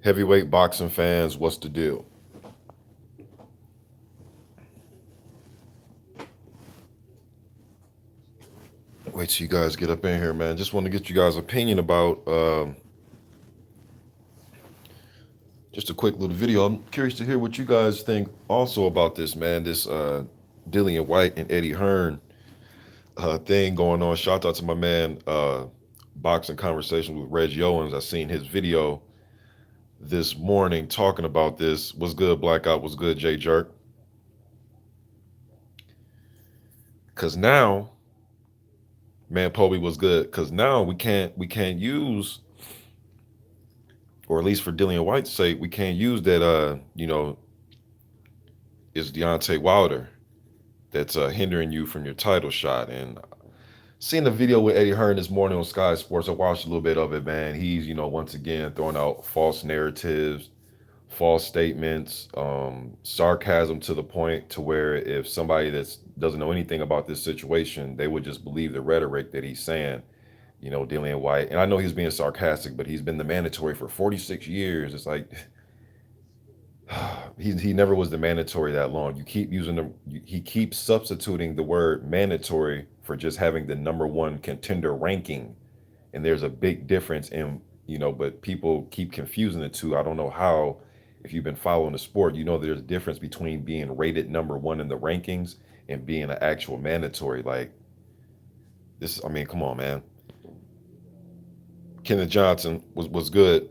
Heavyweight boxing fans, what's the deal? Wait till you guys get up in here, man. Just want to get you guys' opinion about just a quick little video. I'm curious to hear what you guys think also about this, man. This Dillian Whyte and Eddie Hearn thing going on. Shout out to my man, Boxing Conversation with Reggie Owens. I seen his video this morning talking about this. What's good, Blackout? What's good, Jay Jerk? Because now, man, Poby was good. Because now we can't use, or at least for Dillian White's sake, we can't use that. It's Deontay Wilder that's hindering you from your title shot. And seeing the video with Eddie Hearn this morning on Sky Sports, I watched a little bit of it, man. He's, once again throwing out false narratives, false statements, sarcasm to the point to where if somebody that doesn't know anything about this situation, they would just believe the rhetoric that he's saying. Dillian Whyte, and I know he's being sarcastic, but he's been the mandatory for 46 years. It's like he never was the mandatory that long. You keep using he keeps substituting the word mandatory for just having the number one contender ranking, and there's a big difference in but people keep confusing the two. I don't know how. If you've been following the sport, there's a difference between being rated number one in the rankings and being an actual mandatory. Like this, I mean, come on, man. Kenneth Johnson was good.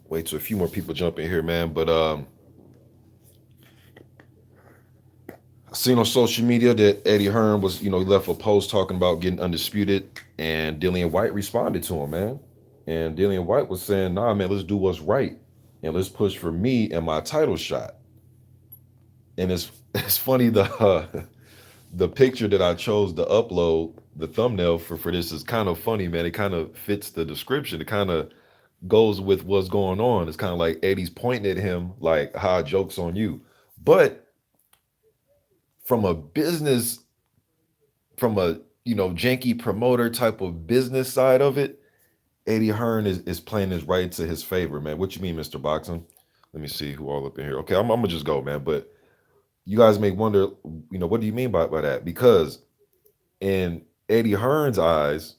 Wait till a few more people jump in here, man. But I seen on social media that Eddie Hearn was, he left a post talking about getting undisputed, and Dillian White responded to him, man. And Dillian White was saying, "Nah, man, let's do what's right, and let's push for me and my title shot." And it's it's funny the picture that I chose to upload, the thumbnail for this is kind of funny, man. It kind of fits the description. It kind of goes with what's going on. It's kind of like Eddie's pointing at him, like, "Ha, joke's on you." But from a business, from a janky promoter type of business side of it, Eddie Hearn is playing his right to his favor, man. What you mean, Mr. Boxing? Let me see who all up in here. Okay, I'm gonna just go, man. But you guys may wonder, what do you mean by that? Because in Eddie Hearn's eyes,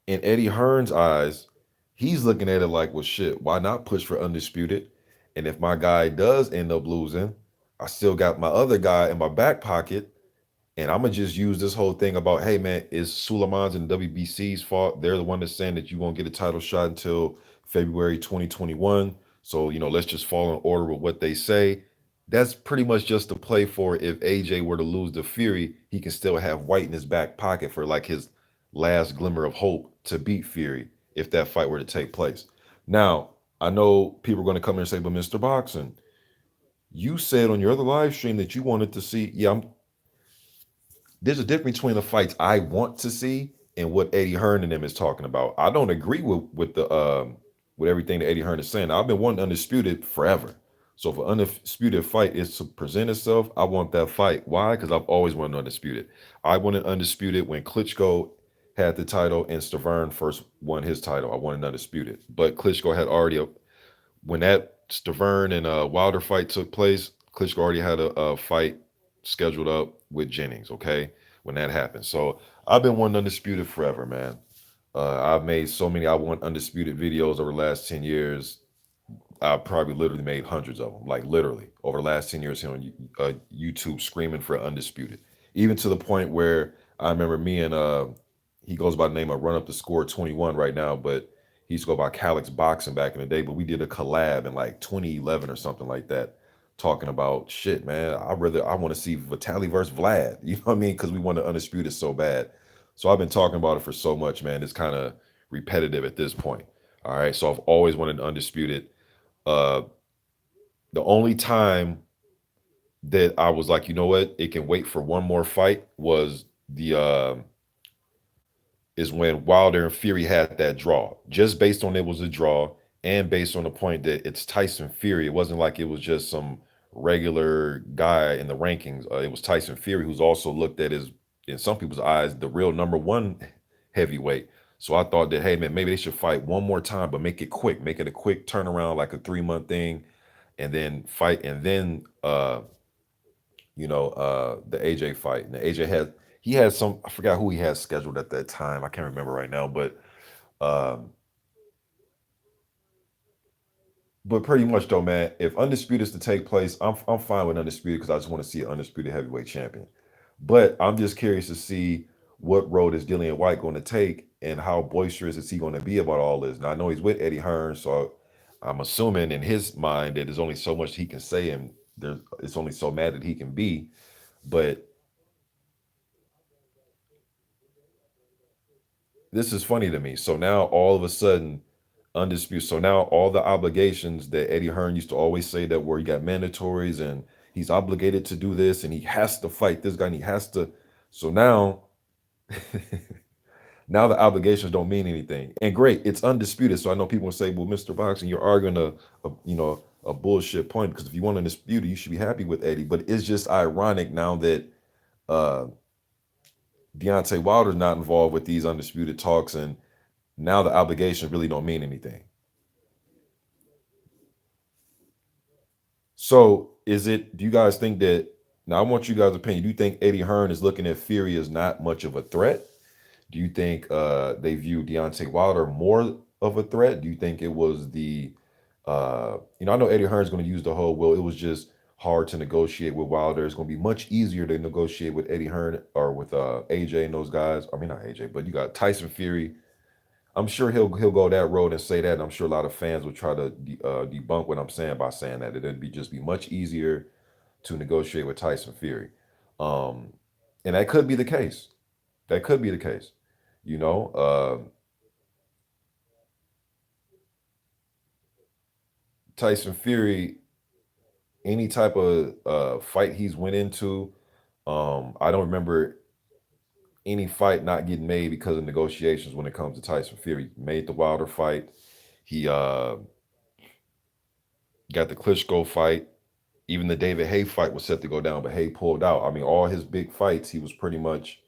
in Eddie Hearn's eyes, he's looking at it like, well, shit, why not push for undisputed? And if my guy does end up losing, I still got my other guy in my back pocket. And I'm gonna just use this whole thing about, hey man, is Suleiman's and WBC's fault? They're the one that's saying that you won't get a title shot until February 2021. So, let's just fall in order with what they say. That's pretty much just a play for if AJ were to lose to Fury, he can still have White in his back pocket for like his last glimmer of hope to beat Fury if that fight were to take place. Now, I know people are going to come in and say, but Mr. Boxing, you said on your other live stream that you wanted to see, yeah, there's a difference between the fights I want to see and what Eddie Hearn and them is talking about. I don't agree with the with everything that Eddie Hearn is saying. I've been wanting undisputed forever. So if an undisputed fight is to present itself, I want that fight. Why? Because I've always wanted undisputed. I wanted undisputed when Klitschko had the title and Stavern first won his title. I wanted undisputed. But Klitschko had already, when that Stavern and Wilder fight took place, Klitschko already had a fight scheduled up with Jennings, okay, when that happened. So I've been wanting undisputed forever, man. I've made so many I want undisputed videos over the last 10 years. I've probably literally made hundreds of them, like literally over the last 10 years here on YouTube screaming for undisputed. Even to the point where I remember me and he goes by the name of Run Up the Score 21 right now, but he used to go by Calix Boxing back in the day, but we did a collab in like 2011 or something like that, talking about shit, man. I want to see Vitaly versus Vlad. You know what I mean? Because we want to undisputed so bad. So I've been talking about it for so much, man. It's kind of repetitive at this point. All right. So I've always wanted undisputed. Uh, the only time that I was like, you know what, it can wait for one more fight was the is when Wilder and Fury had that draw. Just based on it was a draw, and based on the point that it's Tyson Fury. It wasn't like it was just some regular guy in the rankings. It was Tyson Fury, who's also looked at as, in some people's eyes, the real number one heavyweight. So I thought that, hey man, maybe they should fight one more time, but make it quick, make it a quick turnaround, like a 3 month thing, and then fight, and then the AJ fight. And the AJ had he had some, I forgot who he had scheduled at that time. I can't remember right now, um, but pretty much though, man, if Undisputed is to take place, I'm fine with Undisputed because I just want to see an Undisputed heavyweight champion. But I'm just curious to see what road is Dillian Whyte going to take and how boisterous is he going to be about all this. Now I know he's with Eddie Hearn, so I'm assuming in his mind that there's only so much he can say and there's it's only so mad that he can be. But this is funny to me. So now all of a sudden, undisputed. So now all the obligations that Eddie Hearn used to always say that where he got mandatories and he's obligated to do this and he has to fight this guy and he has to. So now, now the obligations don't mean anything. And great, it's undisputed. So I know people will say, "Well, Mr. Boxing, you're arguing a bullshit point because if you want to dispute it, you should be happy with Eddie." But it's just ironic now that uh, Deontay Wilder's not involved with these undisputed talks and now the obligations really don't mean anything. So do you guys think that, now I want you guys' opinion. Do you think Eddie Hearn is looking at Fury as not much of a threat? Do you think they view Deontay Wilder more of a threat? Do you think it was I know Eddie Hearn's going to use the whole, well, it was just hard to negotiate with Wilder. It's going to be much easier to negotiate with Eddie Hearn or with AJ and those guys. I mean, not AJ, but you got Tyson Fury. I'm sure he'll go that road and say that. And I'm sure a lot of fans will try to debunk what I'm saying by saying that it'd be just be much easier to negotiate with Tyson Fury, um, and that could be the case. That could be the case. You know, Tyson Fury, any type of fight he's went into, I don't remember any fight not getting made because of negotiations when it comes to Tyson Fury. Made the Wilder fight. He got the Klitschko fight. Even the David Hay fight was set to go down, but Hay pulled out. I mean, all his big fights, he was pretty much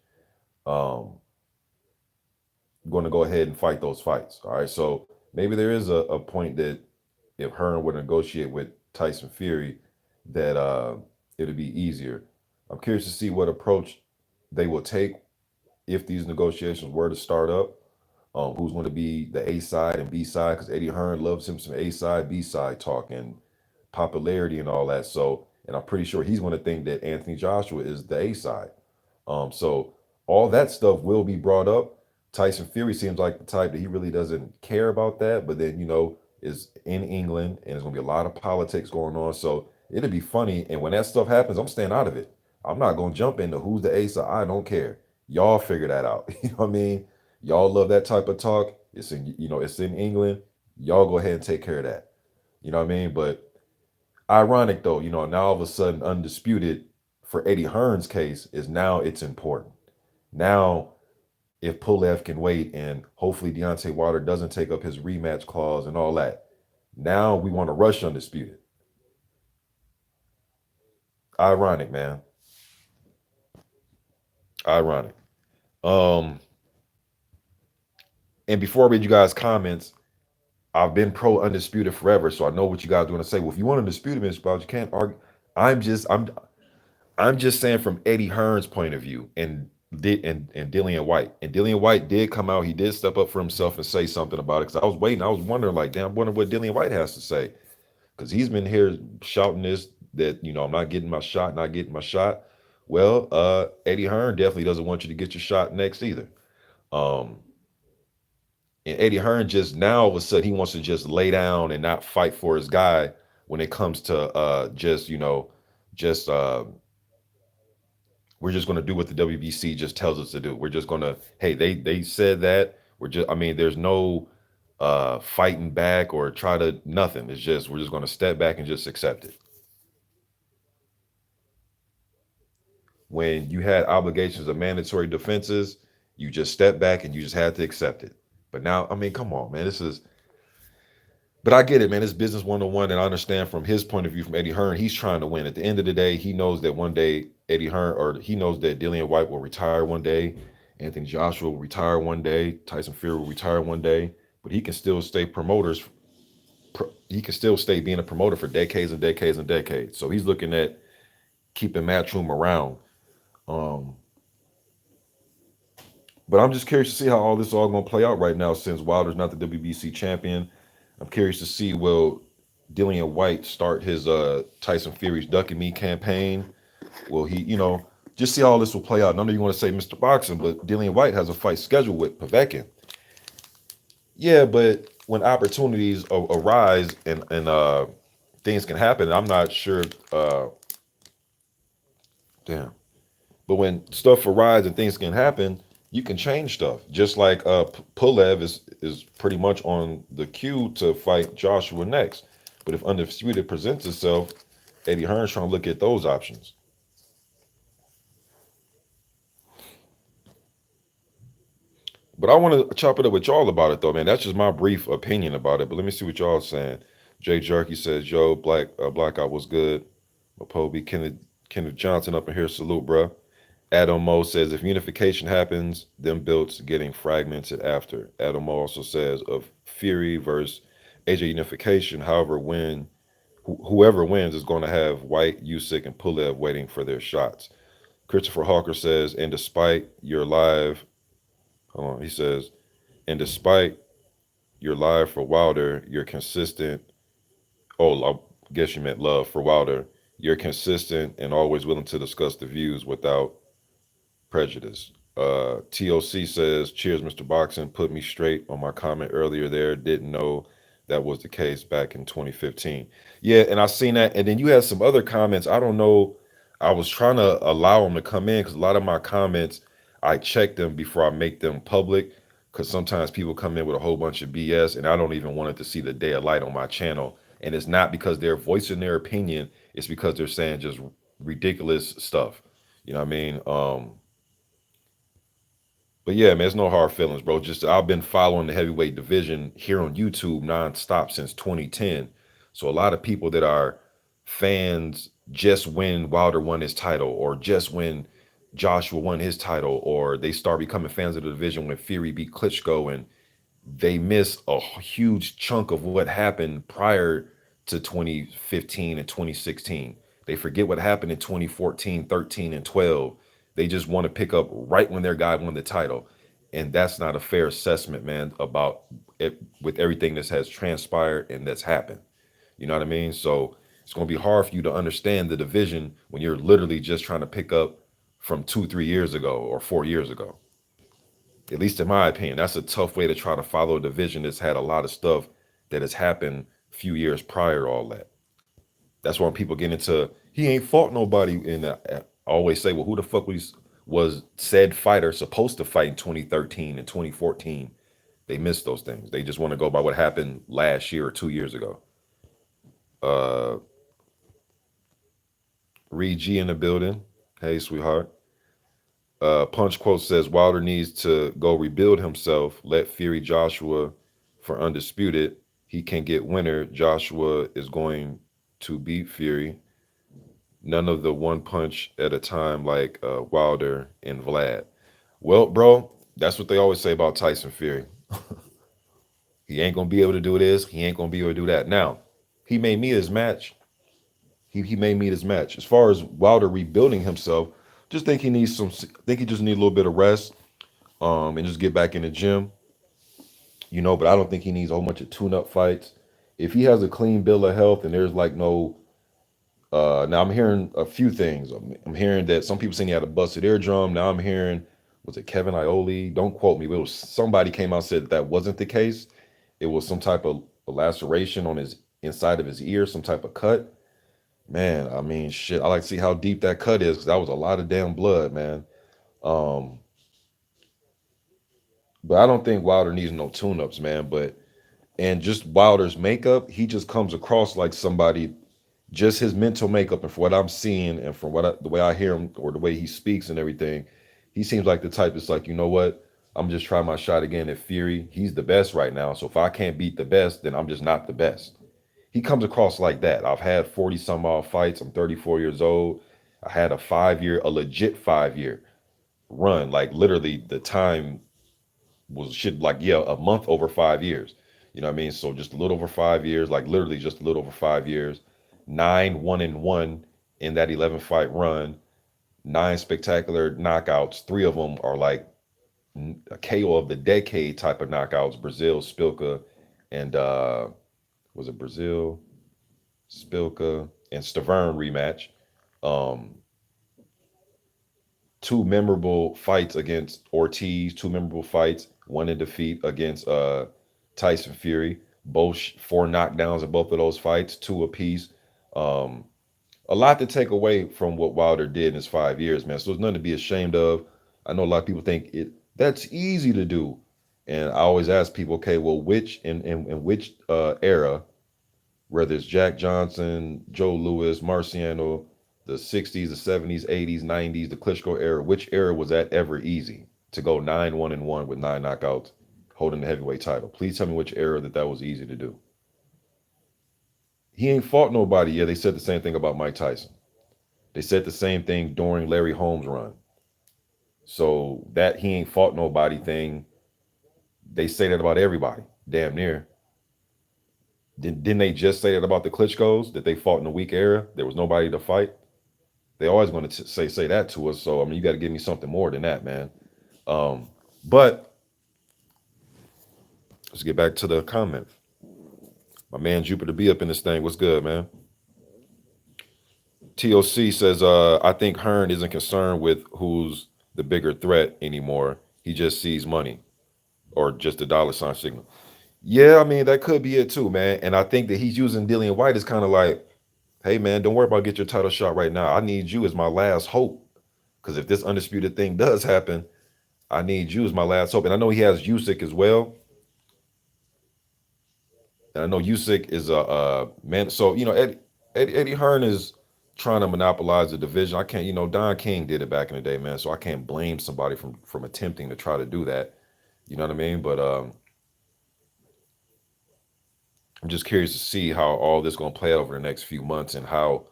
um, going to go ahead and fight those fights. All right. So maybe there is a point that if Hearn would negotiate with Tyson Fury, that it'll be easier. I'm curious to see what approach they will take if these negotiations were to start up. Who's going to be the A side and B side? Because Eddie Hearn loves him some A side, B side talk and popularity and all that. So, and I'm pretty sure he's going to think that Anthony Joshua is the A side. So all that stuff will be brought up. Tyson Fury seems like the type that he really doesn't care about that, but then is in England and there's gonna be a lot of politics going on. So it'll be funny. And when that stuff happens, I'm staying out of it. I'm not gonna jump into who's the ace. I don't care. Y'all figure that out. You know what I mean? Y'all love that type of talk. It's in England. Y'all go ahead and take care of that. You know what I mean? But ironic though, now all of a sudden undisputed for Eddie Hearn's case is now it's important. Now if Pulev can wait and hopefully Deontay Wilder doesn't take up his rematch clause and all that. Now we want to rush undisputed. Ironic, man. Ironic. Um, and before I read you guys' comments, I've been pro undisputed forever, so I know what you guys want to say. Well, if you want undisputed, Mr. Bob, you can't argue. I'm just I'm just saying from Eddie Hearn's point of view and Dillian Whyte. And Dillian Whyte did come out, he did step up for himself and say something about it. Because I was waiting, I was wondering, like, damn, I wonder what Dillian Whyte has to say. Because he's been here shouting this that, I'm not getting my shot, not getting my shot. Well, Eddie Hearn definitely doesn't want you to get your shot next either. Um, and Eddie Hearn just now all of a sudden he wants to just lay down and not fight for his guy when it comes to just we're just going to do what the WBC just tells us to do. We're just going to, hey, they said that. I mean, there's no fighting back or try to nothing. It's just we're just going to step back and just accept it. When you had obligations of mandatory defenses, you just step back and you just had to accept it. But now, I mean, come on, man. But I get it, man. It's business 101, and I understand from his point of view, from Eddie Hearn, he's trying to win. At the end of the day, he knows that one day Eddie Hearn, or he knows that Dillian Whyte will retire one day, Anthony Joshua will retire one day. Tyson Fury will retire one day, but he can still stay promoters. He can still stay being a promoter for decades and decades and decades. So he's looking at keeping Matchroom around. Um, but I'm just curious to see how all this all going to play out right now since Wilder's not the WBC champion. I'm curious to see will Dillian Whyte start his Tyson Fury's Ducking Me campaign? Will he, just see how all this will play out. None of you want to say Mr. Boxing, but Dillian Whyte has a fight scheduled with Povetkin. Yeah, but when opportunities arise and things can happen, I'm not sure. Damn. But when stuff arises and things can happen, you can change stuff. Just like Pulev is pretty much on the queue to fight Joshua next. But if Undisputed presents itself, Eddie Hearn's trying to look at those options. But I want to chop it up with y'all about it though, man. That's just my brief opinion about it. But let me see what y'all saying. Jay Jerky says, "Yo, Blackout was good." Mapobi, Kenneth Johnson up in here, salute, bruh. Adam Mo says, "If unification happens, them belts getting fragmented after." Adam Mo also says, "Of Fury versus AJ unification, however, whoever wins is going to have Whyte, Usyk, and Pulev waiting for their shots." Christopher Hawker says, "And despite your live," hold on, he says, "and despite your live for Wilder, you're consistent." Oh, I guess you meant love for Wilder. "You're consistent and always willing to discuss the views without prejudice." TOC says, "Cheers, Mr. Boxing. Put me straight on my comment earlier there. Didn't know that was the case back in 2015." Yeah, and I seen that. And then you had some other comments. I don't know. I was trying to allow them to come in because a lot of my comments, I check them before I make them public. Because sometimes people come in with a whole bunch of BS, and I don't even want it to see the day of light on my channel. And it's not because they're voicing their opinion; it's because they're saying just ridiculous stuff. You know what I mean? But yeah, man, there's no hard feelings, bro. Just I've been following the heavyweight division here on YouTube nonstop since 2010. So a lot of people that are fans just when Wilder won his title, or just when Joshua won his title, or they start becoming fans of the division when Fury beat Klitschko, and they miss a huge chunk of what happened prior to 2015 and 2016. They forget what happened in 2014, 13, and 12. They just want to pick up right when their guy won the title. And that's not a fair assessment, man, about it with everything that has transpired and that's happened. You know what I mean? So it's going to be hard for you to understand the division when you're literally just trying to pick up from 2, 3 years ago or 4 years ago. At least in my opinion, that's a tough way to try to follow a division that's had a lot of stuff that has happened a few years prior to all that. That's why when people get into he ain't fought nobody, and I always say, well, who the fuck was said fighter supposed to fight in 2013 and 2014? They miss those things. They just want to go by what happened last year or 2 years ago. Uh, Reed G in the building. Hey, sweetheart. Punch Quote says Wilder needs to go rebuild himself. Let Fury Joshua for undisputed. He can get winner. Joshua is going to beat Fury. None of the one punch at a time like Wilder and Vlad. Well, bro, that's what they always say about Tyson Fury. He ain't gonna be able to do this. He ain't gonna be able to do that. Now, he may meet his match. He may meet his match. As far as Wilder rebuilding himself, just think he needs some. Think he just need a little bit of rest, and just get back in the gym. But I don't think he needs a whole bunch of tune-up fights. If he has a clean bill of health and there's like no now I'm hearing a few things. I'm hearing that some people saying he had a busted eardrum. Now I'm hearing, was it Kevin Iole? Don't quote me, but it was somebody came out and said that wasn't the case. It was some type of laceration on his inside of his ear, some type of cut. Man, I mean, shit. I like to see how deep that cut is because that was a lot of damn blood, man. Um, but I don't think Wilder needs no tune-ups, man. And just Wilder's makeup, he just comes across like somebody, just his mental makeup, and from what I'm seeing and from the way I hear him or the way he speaks and everything, he seems like the type that's like, you know what? I'm just trying my shot again at Fury. He's the best right now. So if I can't beat the best, then I'm just not the best. He comes across like that. I've had 40 some odd fights. I'm 34 years old. I had a legit 5 year. run. Like literally, the time was shit like yeah, a month over 5 years. You know what I mean? So just a little over 5 years, like literally just a little over 5 years. 9 1-1 in that 11 fight run. 9 spectacular knockouts. Three of them are like a KO of the decade type of knockouts. Brazil, Spilka, and was it Brazil, Spilka, and Stavern rematch. Um, Two memorable fights against Ortiz, two memorable fights, one in defeat against Tyson Fury. Both four knockdowns in both of those fights, two apiece. Um, a lot to take away from what Wilder did in his 5 years, man. So there's nothing to be ashamed of. I know a lot of people think it that's easy to do. And I always ask people, okay, well, which in which era, whether it's Jack Johnson, Joe Louis, Marciano, the 60s, the 70s, 80s, 90s, the Klitschko era, which era was that ever easy to go 9-1-1 with 9 knockouts, holding the heavyweight title? Please tell me which era that was easy to do. He ain't fought nobody. Yeah, they said the same thing about Mike Tyson. They said the same thing during Larry Holmes' run. So that he ain't fought nobody thing, they say that about everybody, damn near. Didn't they just say that about the Klitschko's, that they fought in a weak era? There was nobody to fight. They always going to say that to us. So I mean, you got to give me something more than that, man. Um, but let's get back to the comments. My man Jupiter B up in this thing. What's good, man? TOC says, I think Hearn isn't concerned with who's the bigger threat anymore. He just sees money or just a dollar sign signal. Yeah, I mean, that could be it too, man. And I think that he's using Dillian Whyte as kind of like, hey, man, don't worry about get your title shot right now. I need you as my last hope. Because if this undisputed thing does happen, I need you as my last hope. And I know he has Usyk as well. And I know Usyk is a man. So, Eddie Hearn is trying to monopolize the division. I can't, Don King did it back in the day, man. So I can't blame somebody from attempting to try to do that. You know what I mean? But I'm just curious to see how all this going to play out over the next few months and how,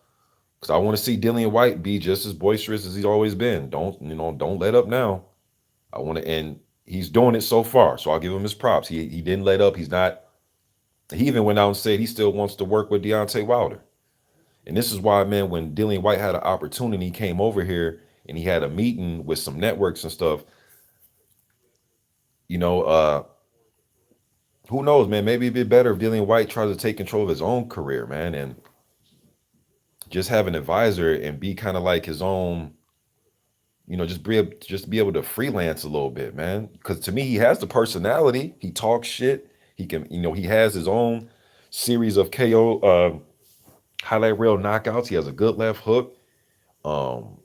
because I want to see Dillian Whyte be just as boisterous as he's always been. Don't let up now. I want to, and he's doing it so far. So I'll give him his props. He didn't let up. He's not. He even went out and said he still wants to work with Deontay Wilder. And this is why, man, when Dillian Whyte had an opportunity, he came over here and he had a meeting with some networks and stuff. You know, who knows, man? Maybe it'd be better if Dillian Whyte tries to take control of his own career, man, and just have an advisor and be kind of like his own, just be able to freelance a little bit, man. Because to me, he has the personality. He talks shit. He can, he has his own series of KO highlight reel knockouts. He has a good left hook. Um,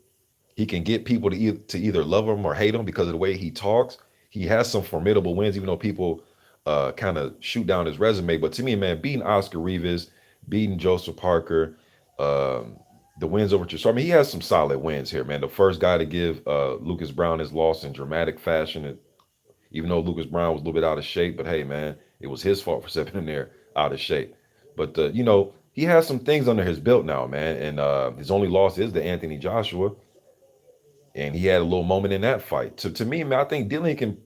he can get people to either love him or hate him because of the way he talks. He has some formidable wins, even though people kind of shoot down his resume. But to me, man, beating Oscar Rivas, beating Joseph Parker, the wins over. So I mean, he has some solid wins here, man. The first guy to give Lucas Brown his loss in dramatic fashion, even though Lucas Brown was a little bit out of shape. But hey, man, it was his fault for stepping in there out of shape. But he has some things under his belt now, man. And his only loss is to Anthony Joshua, and he had a little moment in that fight. To me, man, I think Dillian can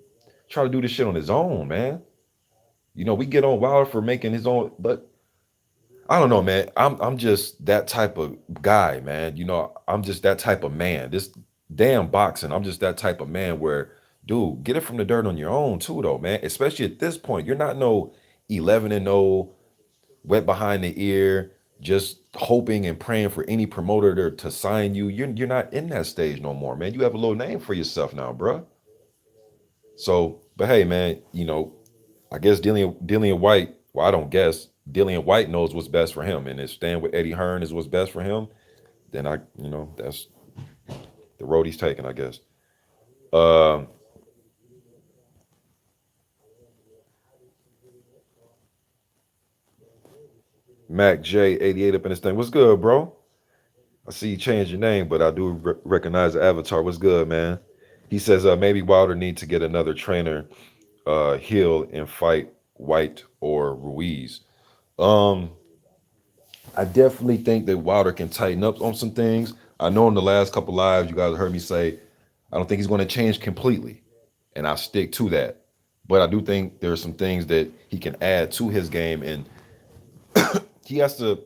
try to do this shit on his own, man. We get on Wilder for making his own, but I don't know, man. I'm just that type of guy, man. I'm just that type of man. This damn boxing, I'm just that type of man where, dude, get it from the dirt on your own too, though, man. Especially at this point, you're not no 11-0, wet behind the ear, just hoping and praying for any promoter to sign you. You're not in that stage no more, man. You have a little name for yourself now, bruh. So, but hey, man, I guess Dillian Whyte. Well, I don't guess Dillian Whyte knows what's best for him, and if staying with Eddie Hearn is what's best for him, then that's the road he's taking, I guess. Uh, Mac J88 up in this thing. What's good, bro? I see you changed your name, but I do recognize the avatar. What's good, man? He says maybe Wilder need to get another trainer, Hill, and fight Whyte or Ruiz. Um, I definitely think that Wilder can tighten up on some things. I know in the last couple lives, you guys heard me say I don't think he's going to change completely, and I stick to that. But I do think there are some things that he can add to his game, and he has to.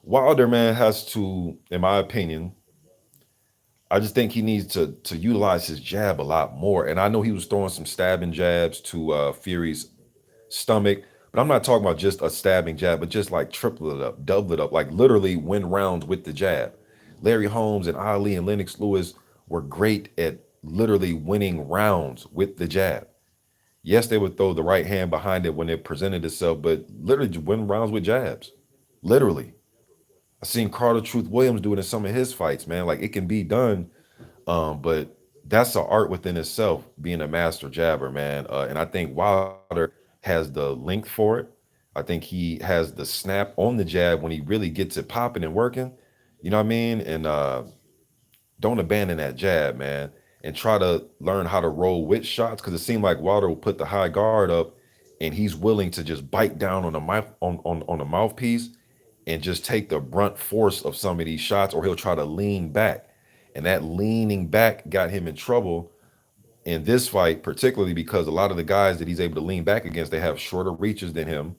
Wilder, man, has to, in my opinion, I just think he needs to utilize his jab a lot more. And I know he was throwing some stabbing jabs to Fury's stomach, but I'm not talking about just a stabbing jab, but just like triple it up, double it up, like literally win rounds with the jab. Larry Holmes and Ali and Lennox Lewis were great at literally winning rounds with the jab. Yes, they would throw the right hand behind it when it presented itself, but literally just win rounds with jabs. Literally. I seen Carter Truth Williams do it in some of his fights, man. Like it can be done, but that's an art within itself, being a master jabber, man. And I think Wilder has the length for it. I think he has the snap on the jab when he really gets it popping and working. You know what I mean? And don't abandon that jab, man. And try to learn how to roll with shots because it seemed like Wilder will put the high guard up, and he's willing to just bite down on the mouth on the mouthpiece and just take the brunt force of some of these shots, or he'll try to lean back. And that leaning back got him in trouble in this fight, particularly because a lot of the guys that he's able to lean back against, they have shorter reaches than him.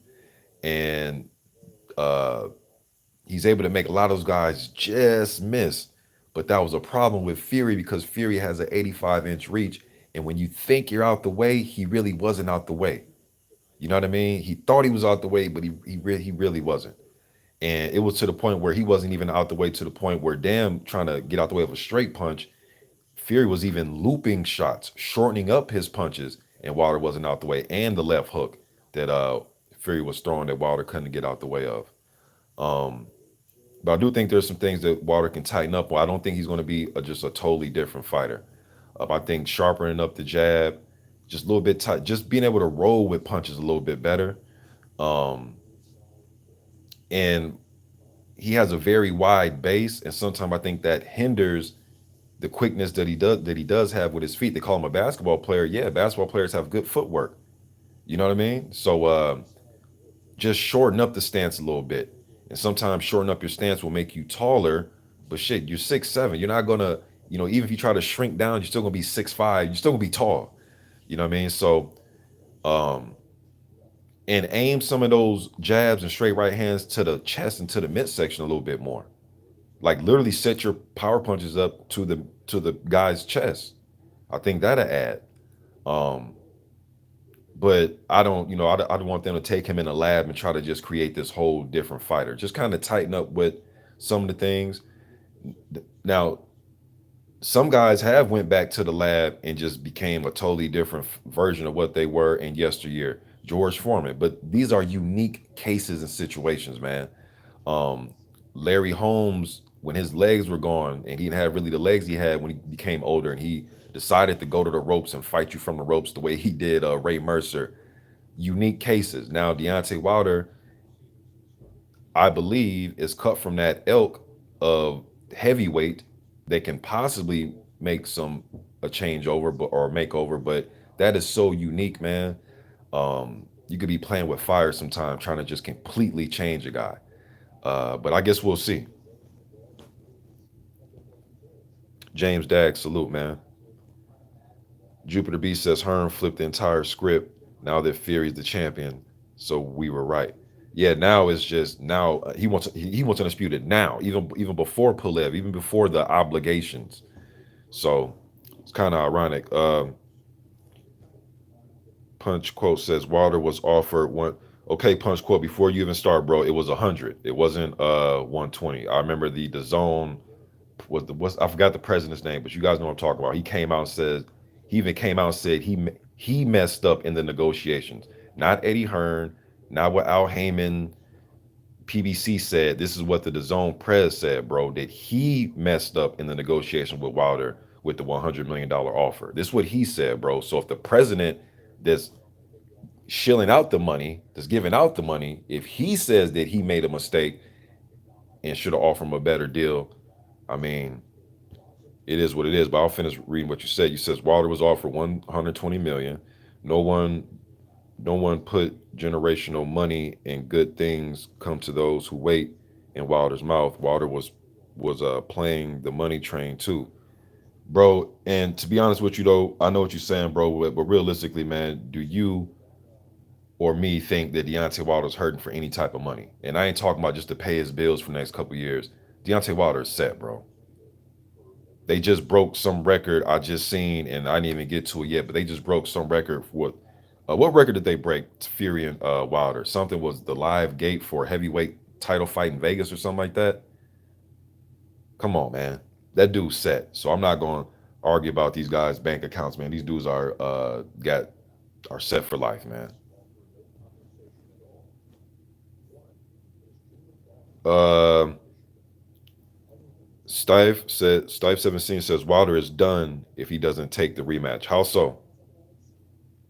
And uh, he's able to make a lot of those guys just miss. But that was a problem with Fury because Fury has an 85-inch reach. And when you think you're out the way, he really wasn't out the way. You know what I mean? He thought he was out the way, but he really wasn't. And it was to the point where he wasn't even out the way to the point where damn trying to get out the way of a straight punch. Fury was even looping shots, shortening up his punches, and Wilder wasn't out the way, and the left hook that Fury was throwing that Wilder couldn't get out the way of. Um, but I do think there's some things that Wilder can tighten up on. I don't think he's going to be just a totally different fighter. I think sharpening up the jab, just a little bit tight, just being able to roll with punches a little bit better. Um, and he has a very wide base, and sometimes I think that hinders the quickness that he does have with his feet. They call him a basketball player. Yeah, basketball players have good footwork. You know what I mean? So just shorten up the stance a little bit, and sometimes shorten up your stance will make you taller. But shit, you're 6'7". You're not gonna, even if you try to shrink down, you're still gonna be 6'5". You're still gonna be tall. You know what I mean? So um, and aim some of those jabs and straight right hands to the chest and to the midsection a little bit more. Like literally set your power punches up to the guy's chest. I think that'll add. Um, but I don't want them to take him in a lab and try to just create this whole different fighter. Just kind of tighten up with some of the things. Now, some guys have went back to the lab and just became a totally different version of what they were in yesteryear. George Foreman, but these are unique cases and situations, man. Um, Larry Holmes, when his legs were gone, and he didn't have really the legs he had when he became older, and he decided to go to the ropes and fight you from the ropes the way he did Ray Mercer. Unique cases. Now Deontay Wilder, I believe, is cut from that ilk of heavyweight that can possibly make some a changeover, but or makeover, but that is so unique, man. You could be playing with fire sometime, trying to just completely change a guy. But I guess we'll see. James Dag, salute, man. Jupiter B says Hearn flipped the entire script now that Fury's the champion. So we were right. Yeah, now it's just now he wants undisputed now, even before Pulev, even before the obligations. So it's kind of ironic. Punch quote says Wilder was offered one. Okay, punch quote. Before you even start, bro, it was 100. It wasn't 120. I remember the zone was I forgot the president's name, but you guys know what I'm talking about. He came out and said he even came out and said he messed up in the negotiations. Not Eddie Hearn, not what Al Heyman PBC said. This is what the DAZN press said, bro, that he messed up in the negotiation with Wilder with the $100 million offer. This is what he said, bro. So if the president that's shilling out the money, that's giving out the money, if he says that he made a mistake and should have offered him a better deal, I mean, it is what it is. But I'll finish reading what you said. You says Wilder was offered 120 million. No one, no one put generational money and good things come to those who wait in Wilder's mouth. Wilder was playing the money train too. bro. And to be honest with you, though, I know what you're saying, bro. But realistically, man, do you or me think that Deontay Wilder's hurting for any type of money? And I ain't talking about just to pay his bills for the next couple years. Deontay Wilder is set, bro. They just broke some record I just seen, and I didn't even get to it yet. But they just broke some record for what record did they break? Fury and Wilder. Something was the live gate for a heavyweight title fight in Vegas or something like that. Come on, man. That dude's set. So I'm not going to argue about these guys' bank accounts, man. These dudes are set for life, man. Um, Stife 17 says Wilder is done if he doesn't take the rematch. How so?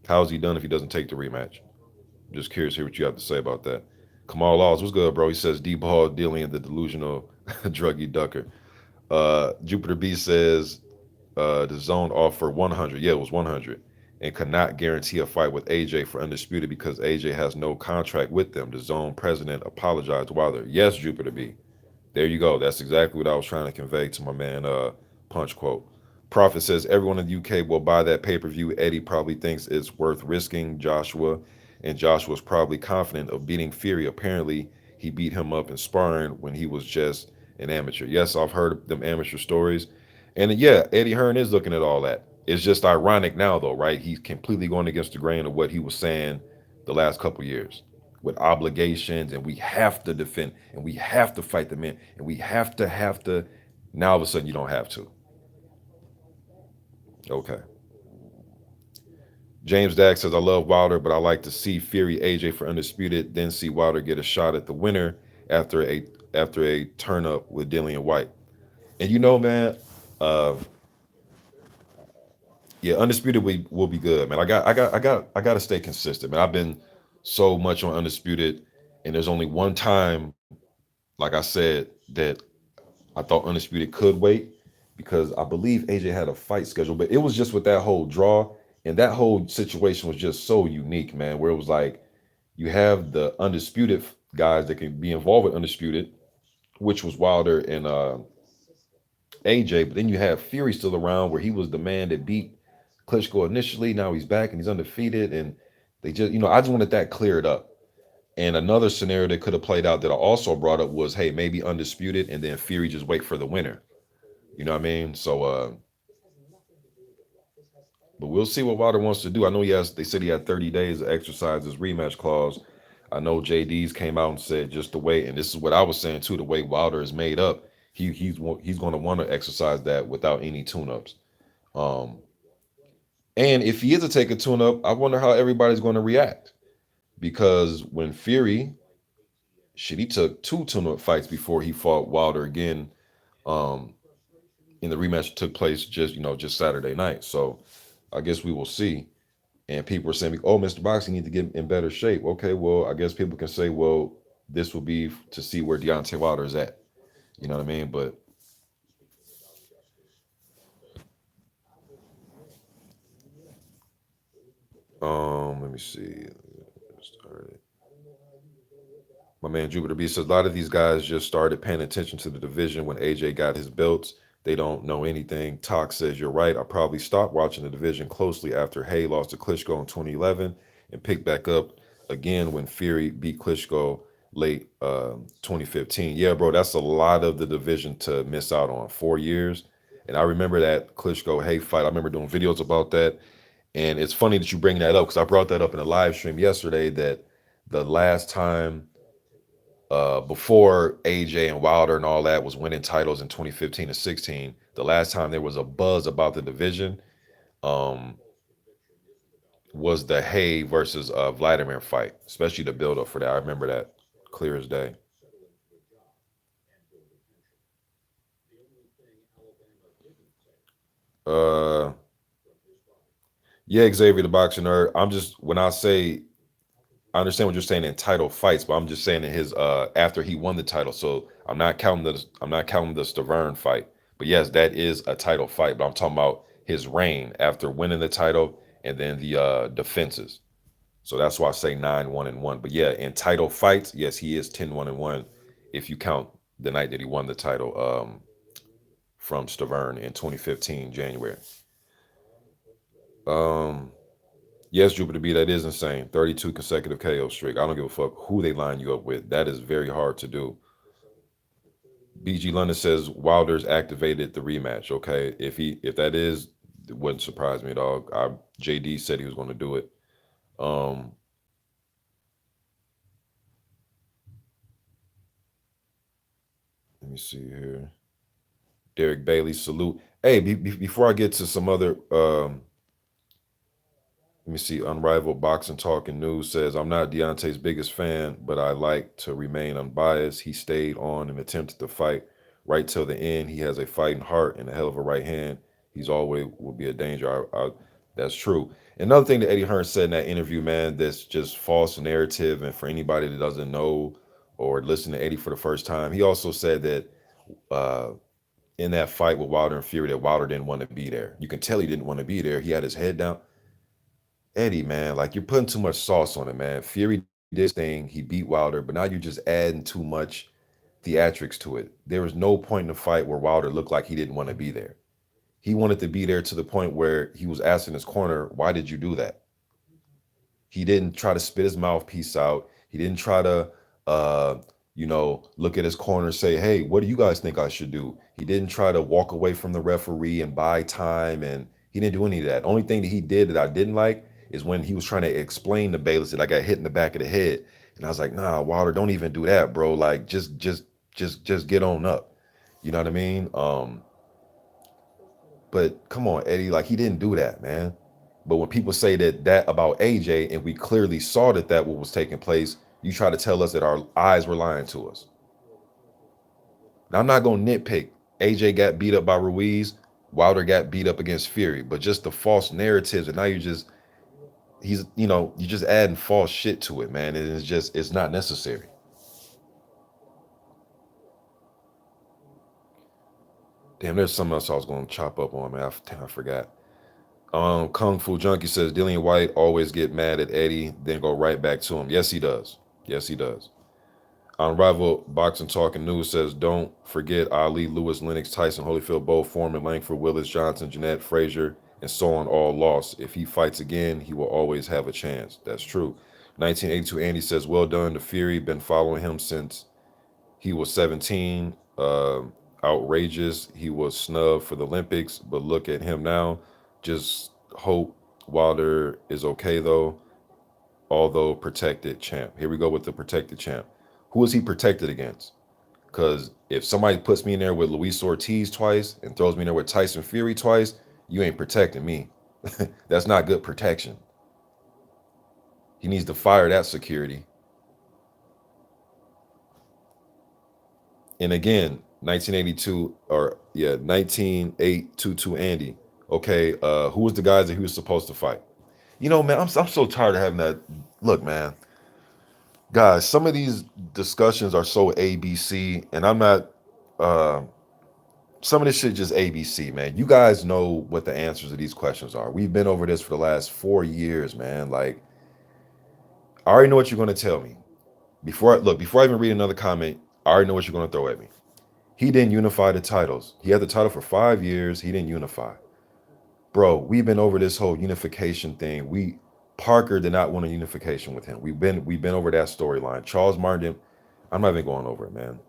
How's he done if he doesn't take the rematch? Just curious to hear what you have to say about that. Kamal Laws, what's good, bro? He says D Ball, Dillian, the delusional druggy ducker. Jupiter B says the zone offer 100. Yeah, it was 100. And cannot guarantee a fight with AJ for Undisputed because AJ has no contract with them. The zone president apologized to Wilder. Yes, Jupiter B. There you go. That's exactly what I was trying to convey to my man Punch Quote. Prophet says everyone in the UK will buy that pay-per-view. Eddie probably thinks it's worth risking Joshua, and Joshua's probably confident of beating Fury. Apparently, he beat him up in sparring when he was just an amateur. Yes, I've heard them amateur stories. And yeah, Eddie Hearn is looking at all that. It's just ironic now, though, right? He's completely going against the grain of what he was saying the last couple years with obligations, and we have to defend, and we have to fight the men, and we have to. Now all of a sudden, you don't have to. Okay. James Dax says, I love Wilder, but I like to see Fury AJ for Undisputed, then see Wilder get a shot at the winner after a turn up with Dillian Whyte. And you know, man, uh, yeah, Undisputed will be good, man. I got to stay consistent, man. I've been so much on Undisputed, and there's only one time, like I said, that I thought Undisputed could wait because I believe AJ had a fight schedule, but it was just with that whole draw, and that whole situation was just so unique, man. Where it was like you have the Undisputed guys that can be involved with Undisputed, which was Wilder and AJ, but then you have Fury still around, where he was the man that beat Klitschko initially. Now he's back and he's undefeated, and they just, I just wanted that cleared up. And another scenario that could have played out that I also brought up was, hey, maybe Undisputed and then Fury just wait for the winner. You know what I mean? So, but we'll see what Wilder wants to do. I know he has. They said he had 30 days to exercise his rematch clause. I know JD's came out and said just the way, and this is what I was saying too. The way Wilder is made up, he's going to want to exercise that without any tune-ups. Um, and if he is to take a tune-up, I wonder how everybody's going to react because when Fury, shit, he took two tune-up fights before he fought Wilder again. Um, in the rematch that took place just Saturday night. So I guess we will see. And people are saying, "Oh, Mr. Boxing need to get in better shape." Okay, well, I guess people can say, "Well, this will be to see where Deontay Wilder is at." You know what I mean? But let me see. My man Jupiter B says a lot of these guys just started paying attention to the division when AJ got his belts. They don't know anything. Talk says you're right. I probably stopped watching the division closely after Hay lost to Klitschko in 2011 and picked back up again when Fury beat Klitschko late 2015. Yeah, bro, that's a lot of the division to miss out on. 4 years. And I remember that Klitschko Hay fight. I remember doing videos about that. And it's funny that you bring that up because I brought that up in a live stream yesterday that the last time before AJ and Wilder and all that was winning titles in 2015 and 16, the last time there was a buzz about the division um, was the Hay versus Vladimir fight, especially the build up for that. I remember that clear as day. Uh, yeah, Xavier the boxing nerd. I'm just when I say I understand what you're saying in title fights, but I'm just saying in his after he won the title. So I'm not counting the Stavern fight. But yes, that is a title fight. But I'm talking about his reign after winning the title and then the defenses. So that's why I say 9-1-1. But yeah, in title fights, yes, he is 10-1-1 if you count the night that he won the title from Stavern in 2015 January. Um, yes, Jupiter B, that is insane. 32 consecutive KO streak. I don't give a fuck who they line you up with. That is very hard to do. BG London says Wilder's activated the rematch. Okay, if that is, it wouldn't surprise me at all. JD said he was going to do it. Um, let me see here. Derek Bailey, salute. Hey, before I get to some other, let me see. Unrivaled Boxing Talking News says, I'm not Deontay's biggest fan, but I like to remain unbiased. He stayed on and attempted to fight right till the end. He has a fighting heart and a hell of a right hand. He's always will be a danger. That's true. Another thing that Eddie Hearn said in that interview, man, that's just false narrative. And for anybody that doesn't know or listen to Eddie for the first time, he also said that uh, in that fight with Wilder and Fury, that Wilder didn't want to be there. You can tell he didn't want to be there. He had his head down. Eddie, man, like you're putting too much sauce on it, man. Fury did his thing, he beat Wilder, but now you're just adding too much theatrics to it. There was no point in the fight where Wilder looked like he didn't want to be there. He wanted to be there to the point where he was asking his corner, why did you do that? He didn't try to spit his mouthpiece out. He didn't try to, uh, look at his corner and say, hey, what do you guys think I should do? He didn't try to walk away from the referee and buy time. And he didn't do any of that. Only thing that he did that I didn't like is when he was trying to explain to Bayless that I got hit in the back of the head. And I was like, nah, Wilder, don't even do that, bro. Like, just get on up. You know what I mean? But come on, Eddie, like he didn't do that, man. But when people say that about AJ, and we clearly saw that what was taking place, you try to tell us that our eyes were lying to us. Now I'm not gonna nitpick. AJ got beat up by Ruiz, Wilder got beat up against Fury, but just the false narratives, and now you're just adding false shit to it, man. And it's not necessary. Damn, there's something else I was gonna chop up on, man. I forgot. Kung Fu Junkie says Dillian Whyte always get mad at Eddie, then go right back to him. Yes, he does. Yes, he does. Unrivaled Boxing Talking News says, don't forget Ali, Lewis, Lennox, Tyson, Holyfield, Bo, Foreman, Langford, Willis, Johnson, Jeanette, Frazier, and so on all lost. If he fights again, he will always have a chance. That's true. 1982 Andy says, well done to Fury. Been following him since he was 17. Outrageous. He was snubbed for the Olympics, but look at him now. Just hope Wilder is okay, though. Although protected champ. Here we go with the protected champ. Who is he protected against? Because if somebody puts me in there with Luis Ortiz twice and throws me in there with Tyson Fury twice, you ain't protecting me. That's not good protection. He needs to fire that security. And again, 1982 or yeah, 19822 Andy. Okay, who was the guys that he was supposed to fight? Man, I'm so tired of having that. Look, man, guys, some of these discussions are so ABC, and I'm not. Uh, some of this shit just ABC, man. You guys know what the answers to these questions are. We've been over this for the last 4 years, man. Like, I already know what you're gonna tell me. Before I even read another comment, I already know what you're gonna throw at me. He didn't unify the titles. He had the title for 5 years. He didn't unify. Bro, we've been over this whole unification thing. Parker did not want a unification with him. We've been over that storyline. Charles Martin, I'm not even going over it, man.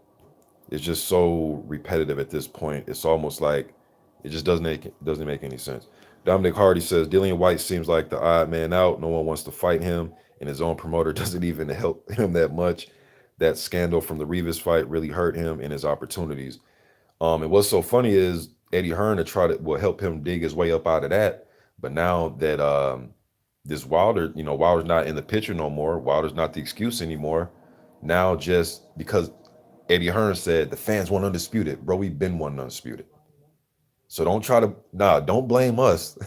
It's just so repetitive at this point. It's almost like it just doesn't make any sense. Dominic Hardy says Dillian Whyte seems like the odd man out. No one wants to fight him, and his own promoter doesn't even help him that much. That scandal from the Rivas fight really hurt him in his opportunities. And what's so funny is Eddie Hearn will help him dig his way up out of that. But now that this Wilder, Wilder's not in the picture no more. Wilder's not the excuse anymore. Now just because Eddie Hearn said the fans want undisputed, bro, we've been one undisputed. So don't blame us.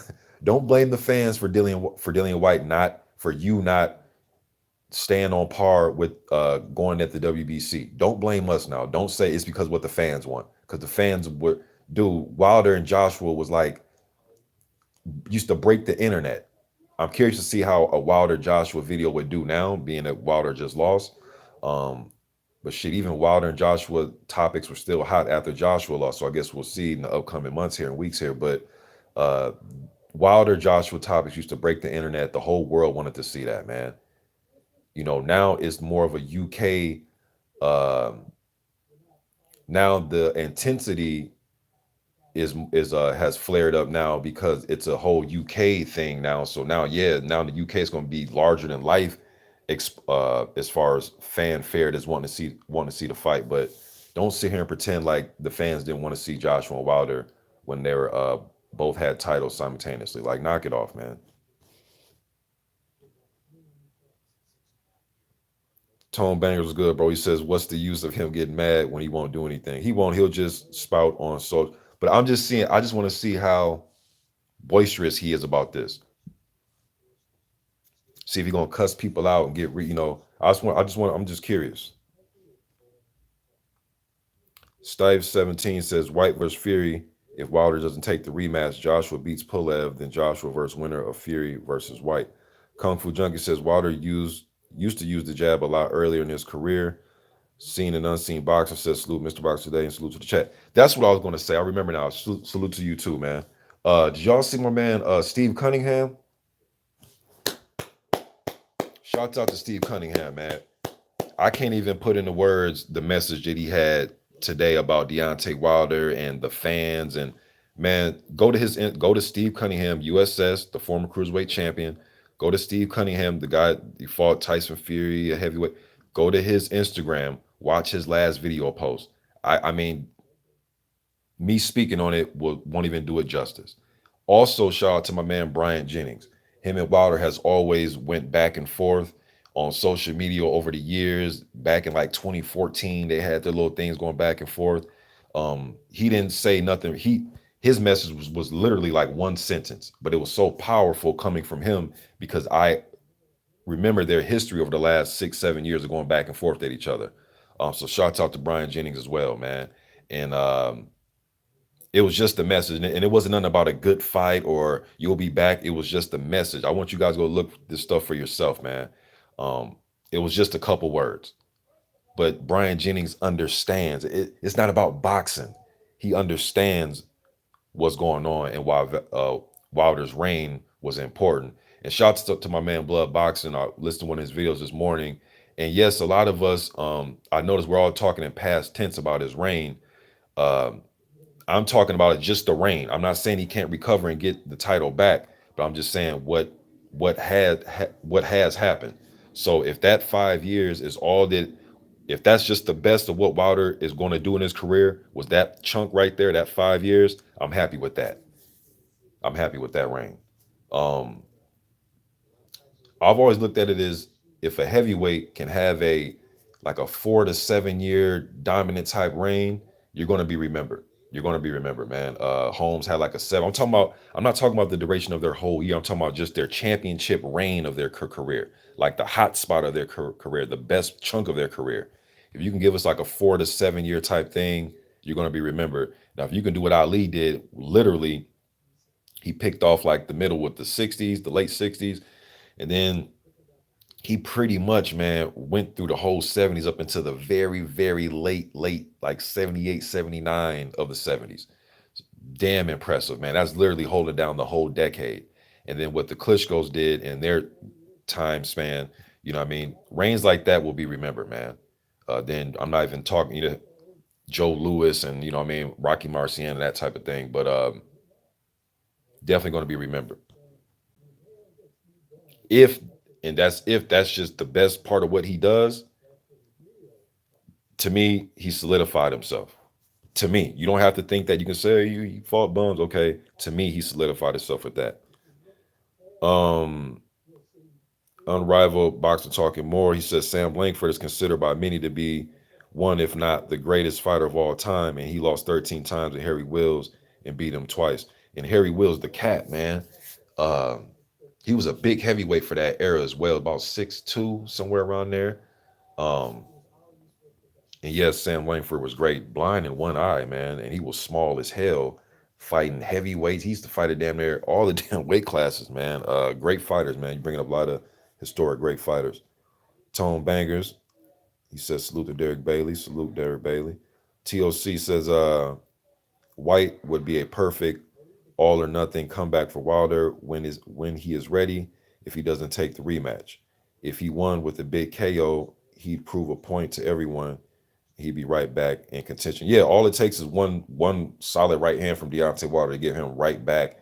Don't blame the fans for Dillian Whyte not staying on par with going at the WBC. Don't blame us now. Don't say it's because what the fans want. Because the fans were, dude, Wilder and Joshua was like used to break the internet. I'm curious to see how a Wilder Joshua video would do now, being that Wilder just lost. But But shit, even Wilder and Joshua topics were still hot after Joshua lost. So I guess we'll see in the upcoming months here and weeks here. But uh, Wilder Joshua topics used to break the internet. The whole world wanted to see that, man. Now it's more of a UK. Now the intensity is has flared up now because it's a whole UK thing now. So now, yeah, now the UK is going to be larger than life, as far as fanfare that's wanting to see the fight. But don't sit here and pretend like the fans didn't want to see Joshua and Wilder when they were both had titles simultaneously. Like, knock it off, man. Tone Bangers was good, bro. He says, "What's the use of him getting mad when he won't do anything? He won't. He'll just spout on so." But I'm just seeing. I just want to see how boisterous he is about this. See if he's gonna cuss people out and get I just want. I just want. I'm just curious. Steve 17 says Whyte versus Fury. If Wilder doesn't take the rematch, Joshua beats Pulev, then Joshua versus winner of Fury versus Whyte. Kung Fu Junkie says Wilder used to use the jab a lot earlier in his career. Seen and unseen boxer says salute Mr. Boxer today and salute to the chat. That's what I was going to say. I remember now. Salute to you too, man. Did y'all see my man Steve Cunningham? Shouts out to Steve Cunningham, man. I can't even put into words the message that he had today about Deontay Wilder and the fans. And man, go to Steve Cunningham, USS, the former cruiserweight champion. Go to Steve Cunningham, the guy he fought Tyson Fury, a heavyweight. Go to his Instagram, watch his last video post. I mean, me speaking on it won't even do it justice. Also, shout out to my man Brian Jennings. Him and Wilder has always went back and forth on social media over the years. Back in like 2014, they had their little things going back and forth. He didn't say nothing. His message was literally like one sentence, but it was so powerful coming from him because I remember their history over the last 6, 7 years of going back and forth at each other. So shouts out to Brian Jennings as well, man. And it was just a message, and it wasn't nothing about a good fight or you'll be back. It was just a message. I want you guys to go look this stuff for yourself, man. Um, it was just a couple words, but Brian Jennings understands. It's not about boxing. He understands what's going on and why Wilder's reign was important. And shouts to my man Blood Boxing. I listened to one of his videos this morning, and yes, a lot of us. I noticed we're all talking in past tense about his reign. Um, I'm talking about it just the reign. I'm not saying he can't recover and get the title back, but I'm just saying what has happened. So if that 5 years is all that, if that's just the best of what Wilder is going to do in his career, was that chunk right there, that 5 years, I'm happy with that. I'm happy with that reign. Um, I've always looked at it as if a heavyweight can have a 4 to 7 year dominant type reign, you're going to be remembered. You're going to be remembered, man. Holmes had like a seven. I'm not talking about the duration of their whole year. I'm talking about just their championship reign of their career, like the hot spot of their career, the best chunk of their career. If you can give us like a 4 to 7 year type thing, you're going to be remembered. Now, if you can do what Ali did, literally, he picked off like the middle with the 60s, the late 60s, and then he pretty much, man, went through the whole 70s up into the very, very late, like 78, 79 of the 70s. Damn impressive, man. That's literally holding down the whole decade. And then what the Klitschko's did in their time span, what I mean? Reigns like that will be remembered, man. Then I'm not even talking, Joe Louis and, what I mean, Rocky Marciano, that type of thing. But definitely going to be remembered. If if that's just the best part of what he does, to me, he solidified himself. To me, you don't have to think that. You can say you fought bums, okay. To me, he solidified himself with that. Um, Unrivaled boxer talking more. He says Sam Langford is considered by many to be one, if not the greatest fighter of all time, and he lost 13 times to Harry Wills and beat him twice. And Harry Wills, the cat, man. Um, he was a big heavyweight for that era as well, about 6'2", somewhere around there. Um, and yes, Sam Langford was great, blind in one eye, man, and he was small as hell, fighting heavyweights. He used to fight at damn near all the damn weight classes, man. Great fighters, man. You bringing up a lot of historic great fighters. Tone Bangers. He says salute to Derek Bailey. Salute Derek Bailey. TOC says Whyte would be a perfect all or nothing comeback for Wilder when he is ready. If he doesn't take the rematch, if he won with a big KO, he'd prove a point to everyone. He'd be right back in contention. Yeah, all it takes is one solid right hand from Deontay Wilder to get him right back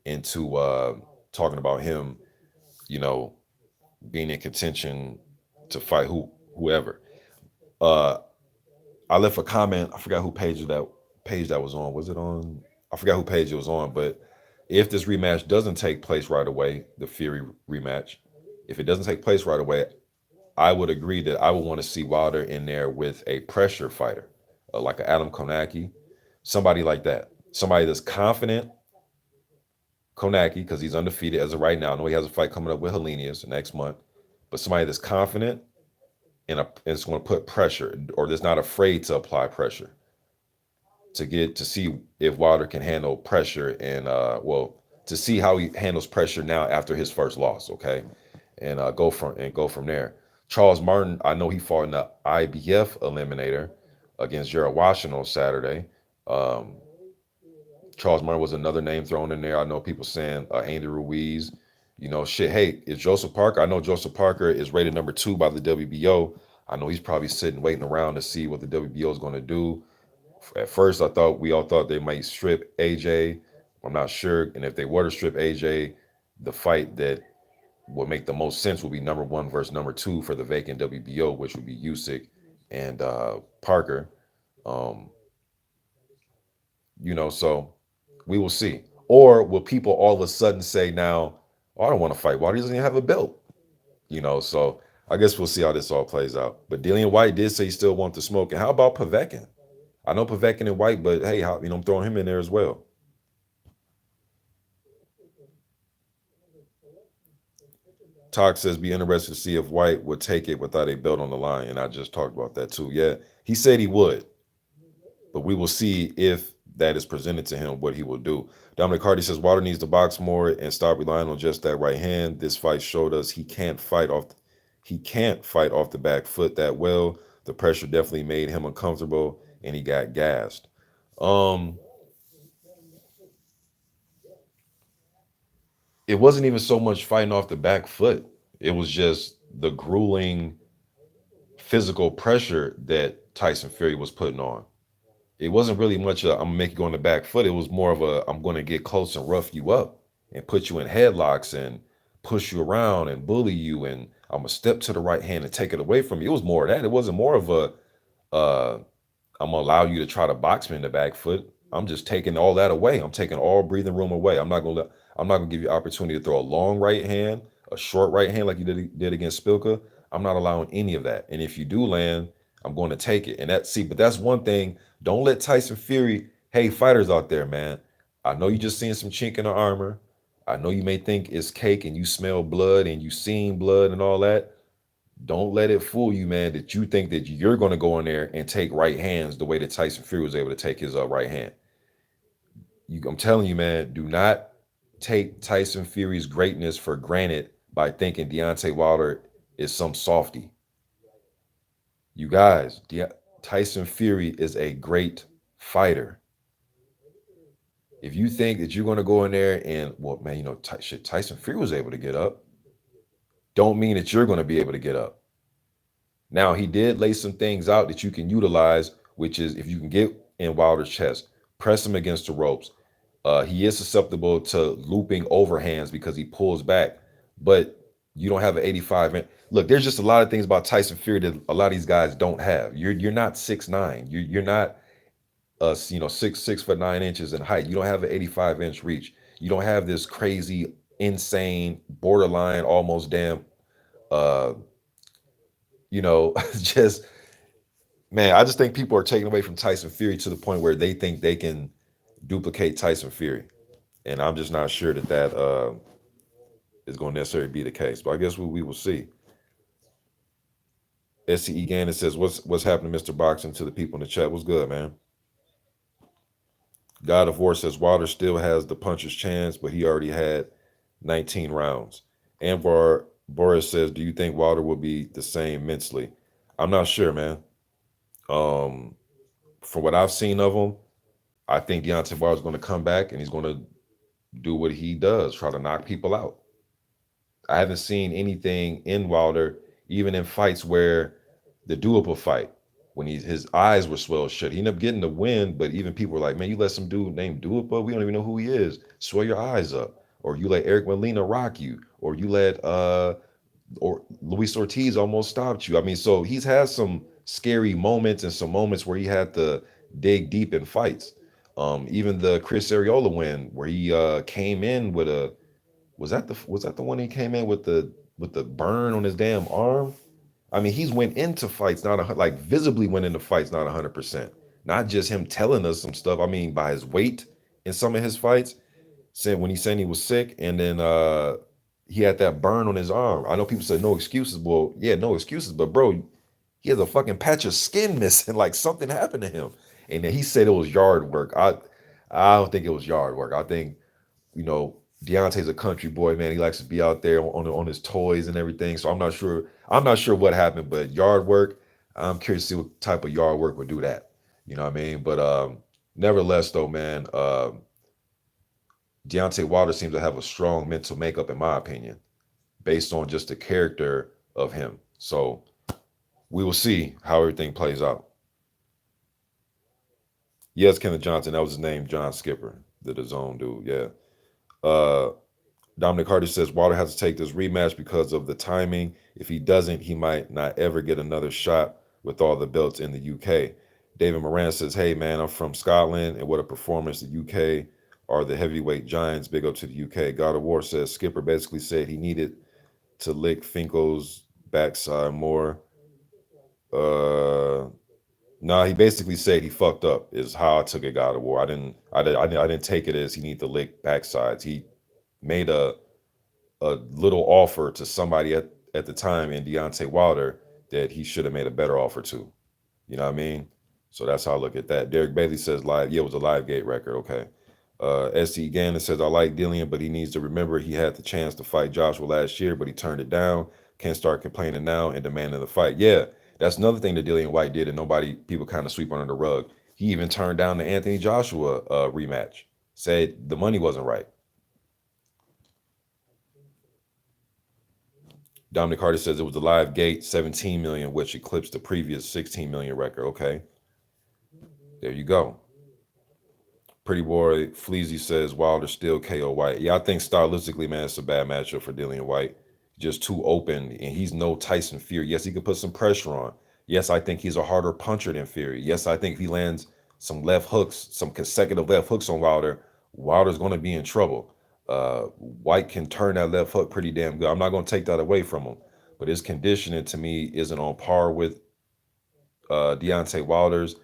into talking about him, you know, being in contention to fight whoever. Uh, I left a comment. I forgot who page that was on. Was it on? I forgot who page it was on. But if this rematch doesn't take place right away, the Fury rematch, if it doesn't take place right away, I would agree that I would want to see Wilder in there with a pressure fighter, like an Adam Konaki, somebody like that, somebody that's confident. Konaki, because he's undefeated as of right now. I know he has a fight coming up with Helenius next month, but somebody that's confident and is going to put pressure, or that's not afraid to apply pressure to see if Wilder can handle pressure and to see how he handles pressure now after his first loss, okay, and go from there. Charles Martin, I know he fought in the IBF eliminator against Jared Washington on Saturday. Um, Charles Martin was another name thrown in there. I know people saying Andy Ruiz. You know, shit. Hey, it's Joseph Parker. I know Joseph Parker is rated number 2 by the WBO. I know he's probably sitting waiting around to see what the WBO is going to do. At first, we all thought they might strip AJ. I'm not sure. And if they were to strip AJ, the fight that would make the most sense would be number 1 versus number 2 for the vacant WBO, which would be Usyk and Parker. Um, so we will see. Or will people all of a sudden say now, oh, I don't want to fight. Why doesn't he have a belt? So I guess we'll see how this all plays out. But Dillian Whyte did say he still wants to smoke. And how about Povetkin? I know Povetkin and Whyte, but hey, I'm throwing him in there as well. Talk says be interested to see if Whyte would take it without a belt on the line. And I just talked about that too. Yeah, he said he would. But we will see if that is presented to him, what he will do. Dominic Hardy says Wilder needs to box more and stop relying on just that right hand. This fight showed us he can't fight off the back foot that well. The pressure definitely made him uncomfortable and he got gassed. Um, it wasn't even so much fighting off the back foot. It was just the grueling physical pressure that Tyson Fury was putting on. It wasn't really much I'm gonna make you go on the back foot. It was more of I'm gonna get close and rough you up and put you in headlocks and push you around and bully you and I'm gonna step to the right hand and take it away from you. It was more of that. It wasn't more of uh I'm gonna allow you to try to box me in the back foot. I'm just taking all that away. I'm taking all breathing room away. I'm not gonna give you opportunity to throw a long right hand, a short right hand like you did against Spilka. I'm not allowing any of that. And if you do land, I'm going to take it. And but that's one thing. Don't let Tyson Fury, hey, fighters out there, man. I know you just seeing some chink in the armor. I know you may think it's cake and you smell blood and you seen blood and all that. Don't let it fool you, man, that you think that you're going to go in there and take right hands the way that Tyson Fury was able to take his right hand. I'm telling you, man, do not take Tyson Fury's greatness for granted by thinking Deontay Wilder is some softy. You guys, Tyson Fury is a great fighter. If you think that you're going to go in there and, well, man, Tyson Fury was able to get up, don't mean that you're going to be able to get up. Now, he did lay some things out that you can utilize, which is if you can get in Wilder's chest, press him against the ropes. He is susceptible to looping overhands because he pulls back, but you don't have an 85. Look, there's just a lot of things about Tyson Fury that a lot of these guys don't have. You're not 6'9". You're not 6'9" in height. You don't have an 85-inch reach. You don't have this crazy, insane, borderline, almost damn, uh, just man. I just think people are taking away from Tyson Fury to the point where they think they can duplicate Tyson Fury, and I'm just not sure that is going to necessarily be the case. But I guess we will see. SCE Gannon says, "What's happening, Mr. Boxing?" To the people in the chat, what's good, man? God of War says Wilder still has the puncher's chance, but he already had 19 rounds. Anvar Boris says, "Do you think Wilder will be the same mentally?" I'm not sure, man. Um, from what I've seen of him, I think Deontay Wilder's going to come back and he's going to do what he does, try to knock people out. I haven't seen anything in Wilder, even in fights where the doable fight, when his eyes were swelled shut, he ended up getting the win. But even people were like, "Man, you let some dude named Duopa, we don't even know who he is, swell your eyes up," or you let Eric Molina rock you, or you let or Luis Ortiz almost stopped you. I mean, so he's had some scary moments and some moments where he had to dig deep in fights. Even the Chris Arreola win where he came in with a was that the one he came in with the burn on his damn arm? I mean, he's went into fights not like visibly went into fights not 100%. Not just him telling us some stuff. I mean, by his weight in some of his fights, saying when he said he was sick, and then he had that burn on his arm. I know people say no excuses. Well, yeah, no excuses, but bro, he has a fucking patch of skin missing. Like something happened to him, and then he said it was yard work. I don't think it was yard work. I think you know, Deontay's a country boy, man. He likes to be out there on his toys and everything. So I'm not sure. I'm not sure what happened, but yard work. I'm curious to see what type of yard work would do that. You know what I mean? But nevertheless, though, man, Deontay Wilder seems to have a strong mental makeup, in my opinion, based on just the character of him. So we will see how everything plays out. Yes, Kenneth Johnson. That was his name, John Skipper, the zone dude. Yeah. Uh, Dominic Hardy says Wilder has to take this rematch because of the timing. If he doesn't, he might not ever get another shot with all the belts in the UK. David Moran says, "Hey man, I'm from Scotland, and what a performance! The UK are the heavyweight giants. Big up to the UK." God of War says Skipper basically said he needed to lick Finkel's backside more. Uh, no, he basically said he fucked up. Is how I took it. God of War. I didn't take it as he need to lick backsides. He made a little offer to somebody at the time in Deontay Wilder that he should have made a better offer to. You know what I mean? So that's how I look at that. Derek Bailey says live. Yeah, it was a live gate record. Okay. SC Gannon says, I like Dillian, but he needs to remember he had the chance to fight Joshua last year, but he turned it down. Can't start complaining now and demanding the fight. Yeah, that's another thing that Dillian Whyte did, and people kind of sweep under the rug. He even turned down the Anthony Joshua rematch, said the money wasn't right. Dominic Hardy says it was the live gate, 17 million, which eclipsed the previous 16 million record. Okay, there you go. Pretty boy Fleazy says Wilder still KO White. Yeah, I think stylistically, man, it's a bad matchup for Dillian White. Just too open, and he's no Tyson Fury. Yes, he could put some pressure on. Yes, I think he's a harder puncher than Fury. Yes, I think if he lands some left hooks, some consecutive left hooks on Wilder, Wilder's going to be in trouble. Uh, White can turn that left hook pretty damn good. I'm not going to take that away from him, but his conditioning to me isn't on par with Deontay Wilder's.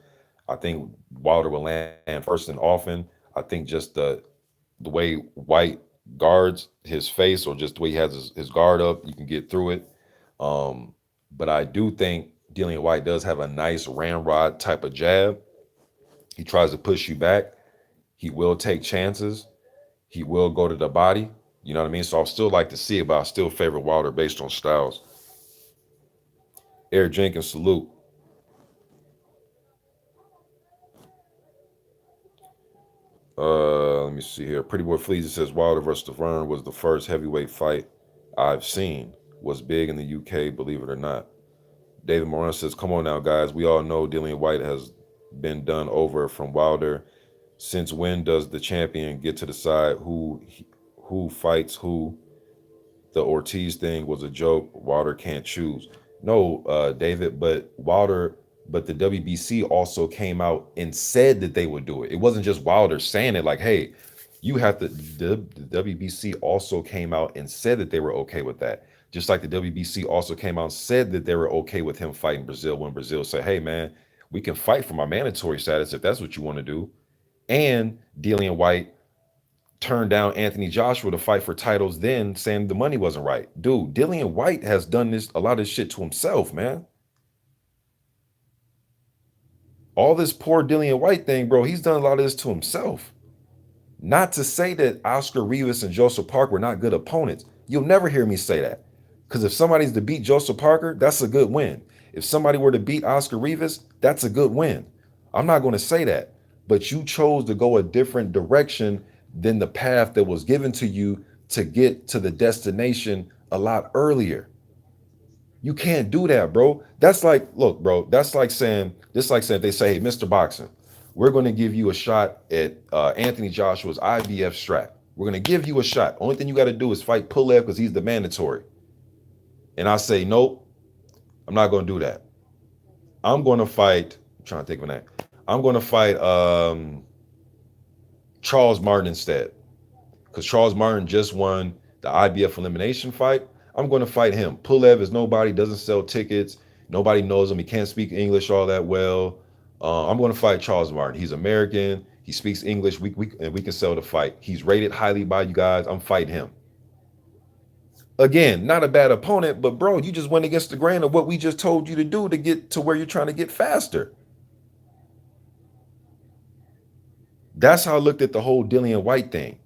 I think Wilder will land first and often. I think just the way White guards his face or just the way he has his guard up, you can get through it. Um, but I do think Dillian White does have a nice ramrod type of jab. He tries to push you back. He will take chances. He will go to the body. You know what I mean? So I'll still like to see it, but I still favor Wilder based on styles. Eric Jenkins, salute. Let me see here. Pretty Boy Fleazy says Wilder versus Vern was the first heavyweight fight I've seen. Was big in the UK, believe it or not. David Moran says, "Come on now, guys. We all know Dillian White has been done over from Wilder. Since when does the champion get to decide who fights who? The Ortiz thing was a joke. Wilder can't choose." No, David, but the WBC also came out and said that they would do it. It wasn't just Wilder saying it like, hey, you have to. The WBC also came out and said that they were okay with that. Just like the WBC also came out and said that they were okay with him fighting Brazil when Brazil said, hey, man, we can fight for my mandatory status if that's what you want to do. And Dillian White turned down Anthony Joshua to fight for titles then, saying the money wasn't right. Dude, Dillian White has done this a lot of this shit to himself, man. All this poor Dillian White thing, bro, he's done a lot of this to himself. Not to say that Oscar Rivas and Joseph Parker were not good opponents. You'll never hear me say that. Because if somebody's to beat Joseph Parker, that's a good win. If somebody were to beat Oscar Rivas, that's a good win. I'm not going to say that, but you chose to go a different direction than the path that was given to you to get to the destination a lot earlier. You can't do that, bro. That's like, look, bro, that's like saying, just like saying, they say, hey, Mr. Boxing, we're going to give you a shot at Anthony Joshua's IBF strap. We're going to give you a shot. Only thing you got to do is fight Pulev because he's the mandatory. And I say, nope, I'm not going to do that. I'm going to fight, I'm trying to think of a name. I'm going to fight Charles Martin instead. Because Charles Martin just won the IBF elimination fight. I'm going to fight him. Pulev is nobody, doesn't sell tickets. Nobody knows him. He can't speak English all that well. I'm going to fight Charles Martin. He's American. He speaks English. And we can sell the fight. He's rated highly by you guys. I'm fighting him. Again, not a bad opponent, but bro, you just went against the grain of what we just told you to do to get to where you're trying to get faster. That's how I looked at the whole Dillian Whyte thing.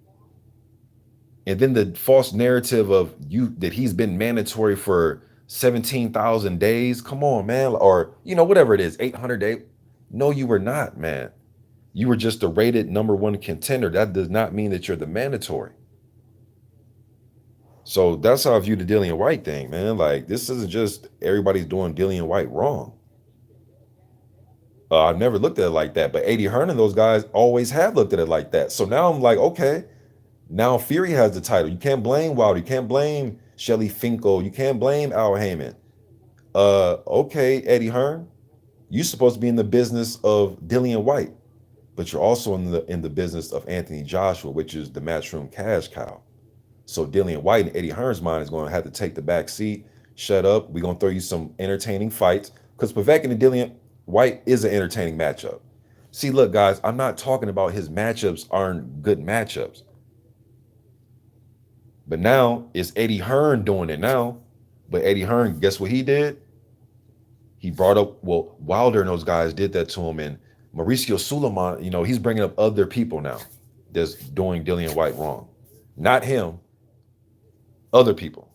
And then the false narrative of you that he's been mandatory for 17,000 days. Come on, man. Or, whatever it is, 800 days. No, you were not, man. You were just a rated number one contender. That does not mean that you're the mandatory. So that's how I view the Dillian Whyte thing, man. Like, this isn't just everybody's doing Dillian Whyte wrong. I've never looked at it like that, but Eddie Hearn and those guys always have looked at it like that. So now I'm like, okay, now Fury has the title. You can't blame Wilder. You can't blame Shelly Finkel. You can't blame Al Heyman. Okay, Eddie Hearn, you're supposed to be in the business of Dillian Whyte, but you're also in the business of Anthony Joshua, which is the matchroom cash cow. So Dillian Whyte and Eddie Hearn's mind is going to have to take the back seat. Shut up. We're going to throw you some entertaining fights because Povetkin and Dillian Whyte is an entertaining matchup. See, look, guys, I'm not talking about his matchups aren't good matchups. But now it's Eddie Hearn doing it now. But Eddie Hearn, guess what he did? He brought up, well, Wilder and those guys did that to him. And Mauricio Suleiman, he's bringing up other people now that's doing Dillian Whyte wrong. Not him, other people.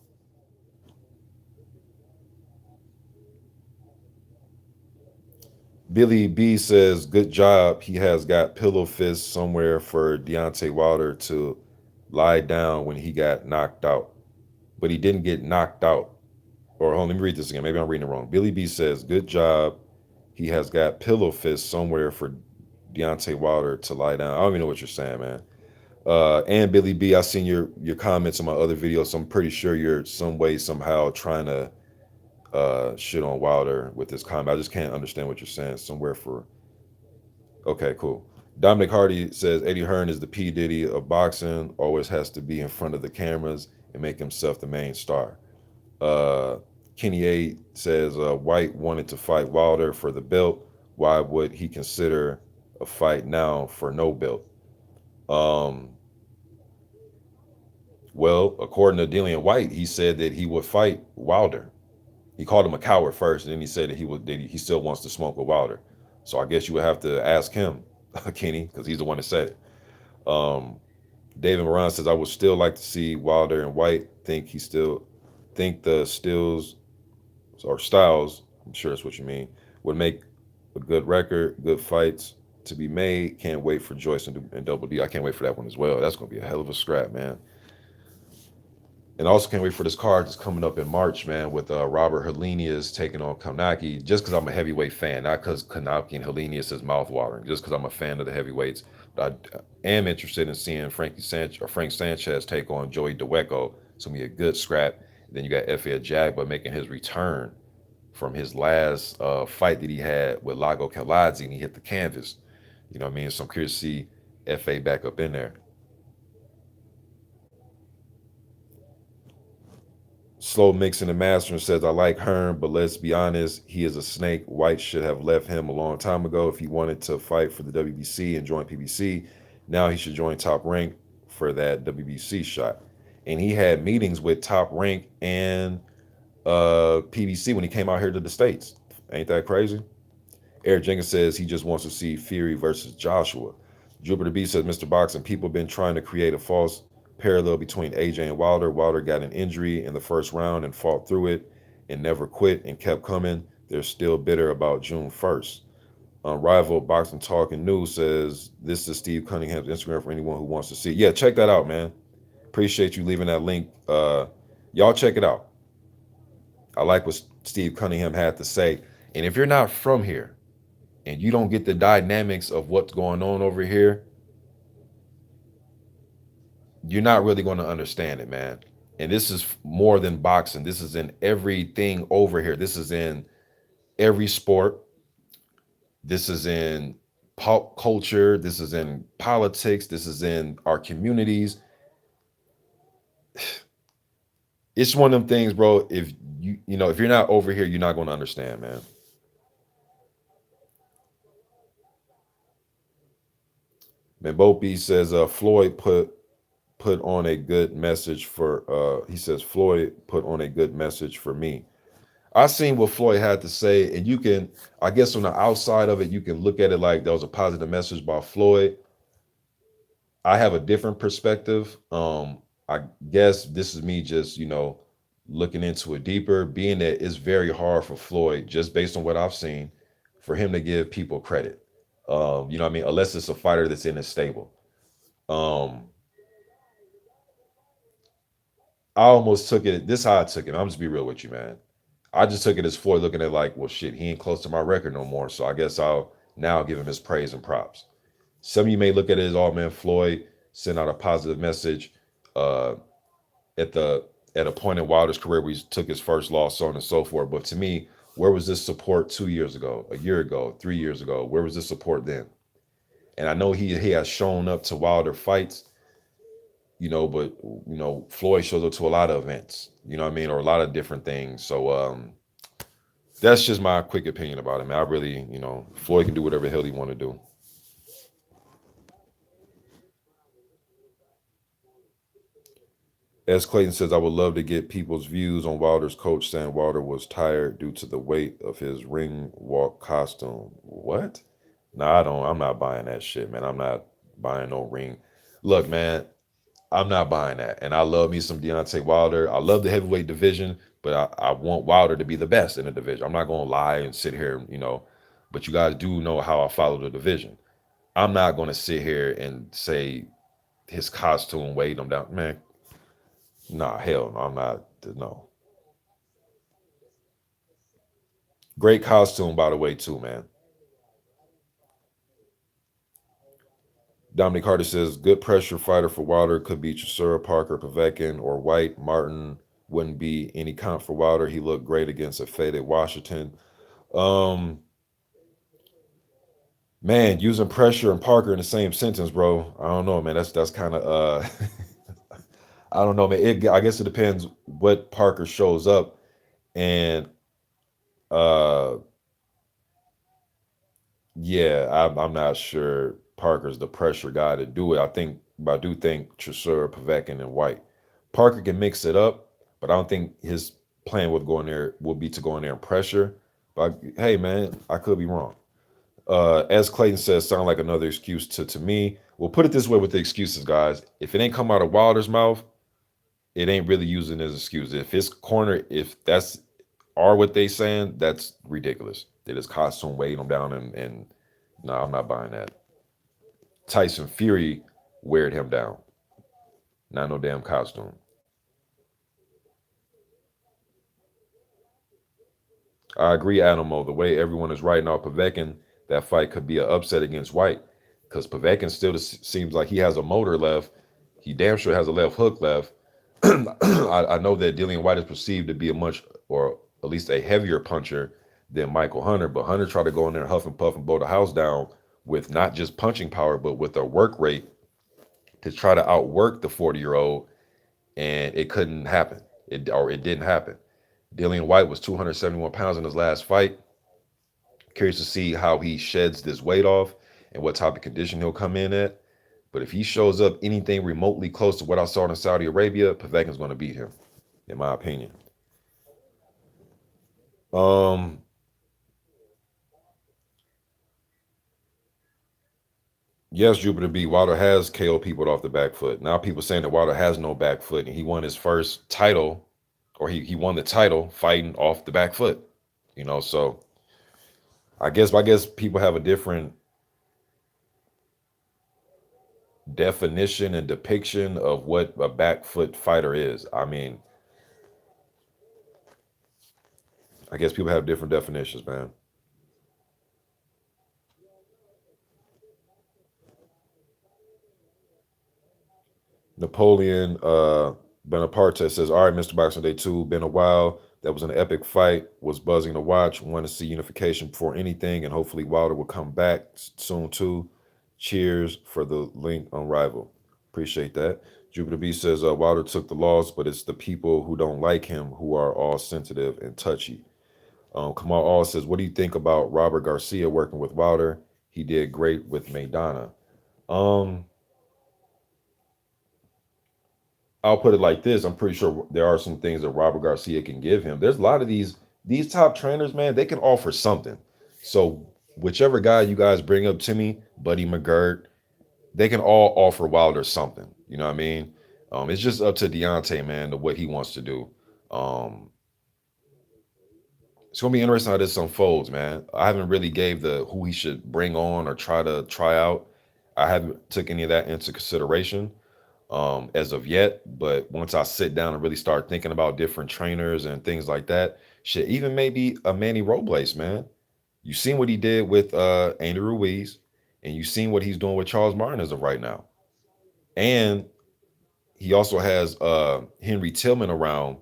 Billy B says, good job. He has got pillow fists somewhere for Deontay Wilder to lie down when he got knocked out. But he didn't get knocked out. Or hold on, let me read this again. Maybe I'm reading it wrong. Billy B says, good job. He has got pillow fists somewhere for Deontay Wilder to lie down. I don't even know what you're saying, man. And Billy B, I seen your comments on my other videos, so I'm pretty sure you're some way, somehow trying to shit on Wilder with this comment. I just can't understand what you're saying. Somewhere for, okay, cool. Dominic Hardy says Eddie Hearn is the P. Diddy of boxing, always has to be in front of the cameras and make himself the main star. Kenny A says Whyte wanted to fight Wilder for the belt. Why would he consider a fight now for no belt? Well, according to Dillian Whyte, he said that he would fight Wilder. He called him a coward first, and then he said that he still wants to smoke with Wilder. So I guess you would have to ask him, Kenny, because he's the one that said it. David Moran says I would still like to see Wilder and Whyte. Think the stills or styles, I'm sure that's what you mean, would make a good record, good fights to be made. Can't wait for Joyce and Double D. I can't wait for that one as well. That's going to be a hell of a scrap, man. And I also can't wait for this card that's coming up in March, man, with Robert Helenius taking on Kanaki, just because I'm a heavyweight fan, not because Kanaki and Helenius is mouthwatering, just because I'm a fan of the heavyweights. But I am interested in seeing Frank Sanchez take on Joey DeWeco. It's going to be a good scrap. Then you got Efe Ajagba making his return from his last fight that he had with Lago Kaladze, and he hit the canvas. You know what I mean? So I'm curious to see Efe back up in there. Slow Mixing and Mastering says, I like Hearn, but let's be honest, he is a snake. Whyte should have left him a long time ago if he wanted to fight for the WBC and join PBC. Now he should join Top Rank for that WBC shot. And he had meetings with Top Rank and PBC when he came out here to the States. Ain't that crazy? Eric Jenkins says he just wants to see Fury versus Joshua. Jupiter B says, Mr. Boxing, people have been trying to create a false parallel between AJ and Wilder. Wilder got an injury in the first round and fought through it and never quit and kept coming. They're still bitter about June 1st. Rival Boxing Talk and News says this is Steve Cunningham's Instagram for anyone who wants to see. Yeah, check that out, man. Appreciate you leaving that link. Y'all check it out. I like what Steve Cunningham had to say. And if you're not from here and you don't get the dynamics of what's going on over here, you're not really going to understand it, man. And this is more than boxing. This is in everything over here. This is in every sport. This is in pop culture. This is in politics. This is in our communities. It's one of them things, bro. If if you're not over here, you're not going to understand, man. Mbopi says Floyd put on a good message for he says Floyd put on a good message for me. I seen what Floyd had to say, and you can, I guess, on the outside of it, you can look at it like that was a positive message by Floyd. I have a different perspective. I guess this is me just, looking into it deeper, being that it's very hard for Floyd, just based on what I've seen, for him to give people credit. You know what I mean? Unless it's a fighter that's in his stable. Um, I almost took it, this is how I took it. I'm just be real with you, man. I just took it as Floyd looking at like, well, shit, he ain't close to my record no more. So I guess I'll now give him his praise and props. Some of you may look at it as, oh man, Floyd sent out a positive message uh, at the at a point in Wilder's career where he took his first loss, so on and so forth. But to me, where was this support 2 years ago, a year ago, 3 years ago? Where was this support then? And I know he has shown up to Wilder fights, but Floyd shows up to a lot of events, you know what I mean, or a lot of different things. So that's just my quick opinion about him. I really, Floyd can do whatever the hell he want to do. As Clayton says, I would love to get people's views on Wilder's coach saying Wilder was tired due to the weight of his ring walk costume. What? No, I don't. I'm not buying that shit, man. I'm not buying no ring. Look, man, I'm not buying that. And I love me some Deontay Wilder. I love the heavyweight division, but I want Wilder to be the best in the division. I'm not going to lie and sit here, but you guys do know how I follow the division. I'm not going to sit here and say his costume weighed him down. Man, nah, hell no, I'm not. No. Great costume, by the way, too, man. Dominic Carter says, good pressure fighter for Wilder could be Chisora, Parker, Povetkin, or Whyte. Martin wouldn't be any comp for Wilder. He looked great against a faded Washington. Um, Man, using pressure and Parker in the same sentence, bro. I don't know, man. That's kind of I don't know, man. I guess it depends what Parker shows up, and uh yeah, I'm not sure Parker's the pressure guy to do it. But I do think Chisora, Povetkin, and Whyte. Parker can mix it up, but I don't think his plan would go in there will be to go in there and pressure. But hey, man, I could be wrong. As Clayton says, sound like another excuse to me. We'll put it this way with the excuses, guys. If it ain't come out of Wilder's mouth, it ain't really using as excuse. If it's corner, if that's are what they saying, that's ridiculous. That his costume weighed him down, and no, I'm not buying that. Tyson Fury weared him down, not no damn costume. I agree, Adamo. The way everyone is writing off Povetkin, that fight could be an upset against Whyte, because Povetkin still seems like he has a motor left. He damn sure has a left hook left. I know that Dillian Whyte is perceived to be a much, or at least a heavier puncher than Michael Hunter, but Hunter tried to go in there and huff and puff and blow the house down with not just punching power, but with a work rate to try to outwork the 40-year-old, and it couldn't happen. It didn't happen. Dillian Whyte was 271 pounds in his last fight. Curious to see how he sheds this weight off and what type of condition he'll come in at. But if he shows up anything remotely close to what I saw in Saudi Arabia, Povetkin's going to beat him, in my opinion. Um, yes, Jupiter B. Wilder has KO people off the back foot. Now people saying that Wilder has no back foot, and he won his first title, or he won the title fighting off the back foot. So I guess people have a different definition and depiction of what a back foot fighter is. I mean, I guess people have different definitions, man. Napoleon Bonaparte says, "All right, Mr. Boxing Day 2, been a while. That was an epic fight. Was buzzing to watch. Want to see unification before anything, and hopefully Wilder will come back soon too. Cheers for the link on Rival. Appreciate that." Jupiter B says, "Wilder took the loss, but it's the people who don't like him who are all sensitive and touchy." Kamal All says, "What do you think about Robert Garcia working with Wilder? He did great with Maidana." Um, I'll put it like this: I'm pretty sure there are some things that Robert Garcia can give him. There's a lot of these top trainers, man. They can offer something. So whichever guy you guys bring up to me, Buddy McGirt, they can all offer Wilder something. You know what I mean? It's just up to Deontay, man, to what he wants to do. Um, it's gonna be interesting how this unfolds, man. I haven't really gave the who he should bring on or try out. I haven't took any of that into consideration as of yet. But once I sit down and really start thinking about different trainers and things like that, shit, even maybe a Manny Robles, man. You seen what he did with Andy Ruiz, and you seen what he's doing with Charles Martin as of right now. And he also has Henry Tillman around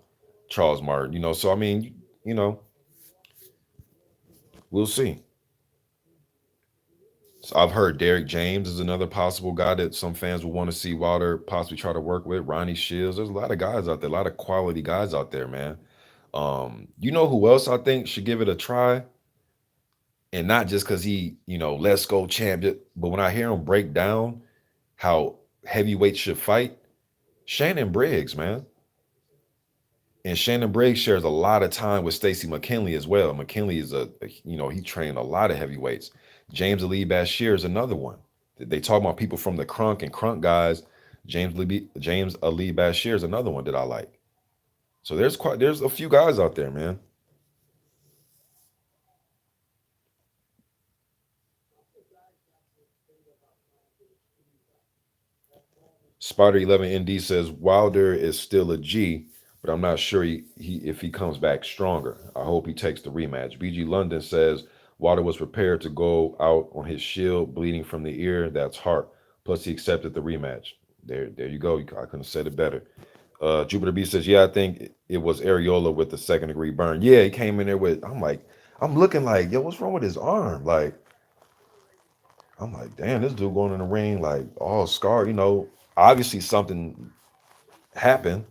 Charles Martin, So I mean, you know, we'll see. So I've heard Derek James is another possible guy that some fans will want to see Wilder possibly try to work with. Ronnie Shields. There's a lot of guys out there, a lot of quality guys out there, man. You know who else I think should give it a try? And not just because let's go champion, but when I hear him break down how heavyweights should fight, Shannon Briggs, man. And Shannon Briggs shares a lot of time with Stacey McKinley as well. McKinley is he trained a lot of heavyweights. James Ali Bashir is another one. They talk about people from the Crunk guys. James Ali Bashir is another one that I like. So there's a few guys out there, man. Spider 11 ND says Wilder is still a G, but I'm not sure he if he comes back stronger. I hope he takes the rematch. BG London says Wilder was prepared to go out on his shield, bleeding from the ear. That's heart. Plus, he accepted the rematch. There you go. I couldn't have said it better. Jupiter B says, "Yeah, I think it was Areola with the second degree burn. Yeah, he came in there with. I'm looking like, yo, what's wrong with his arm? Like, I'm like, damn, this dude going in the ring like all scarred. Obviously something happened.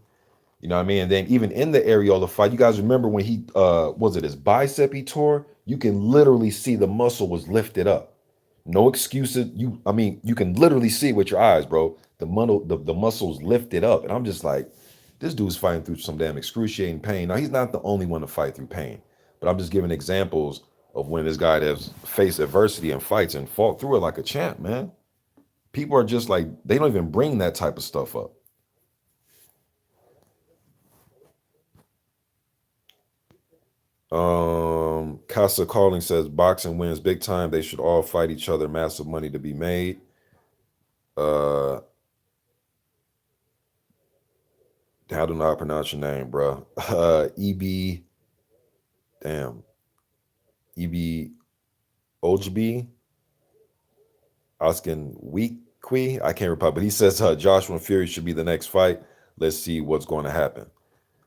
You know what I mean? And then even in the areola fight, you guys remember when he was it his bicep he tore? You can literally see the muscle was lifted up. No excuses. You can literally see it with your eyes, bro. The muscles lifted up. And I'm just like, this dude's fighting through some damn excruciating pain. Now he's not the only one to fight through pain, but I'm just giving examples of when this guy has faced adversity and fights and fought through it like a champ, man. People are just like, they don't even bring that type of stuff up. Casa Calling says boxing wins big time. They should all fight each other. Massive money to be made. Uh, how do I pronounce your name, bro? EB, damn, EB Ojb, Oskin Weekquee. I can't remember, but he says Joshua and Fury should be the next fight. Let's see what's going to happen.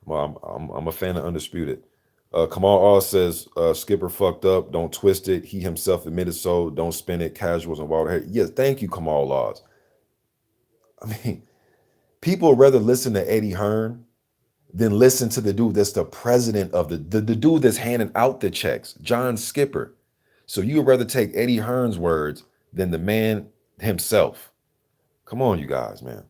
Well, I'm a fan of Undisputed. Kamal All says Skipper fucked up. Don't twist it. He himself admitted so. Don't spin it. Casuals and Walter. Yes, thank you, Kamal Laws. I mean, people would rather listen to Eddie Hearn than listen to the dude that's the president of the dude that's handing out the checks, John Skipper. So you would rather take Eddie Hearn's words than the man himself. Come on, you guys, man.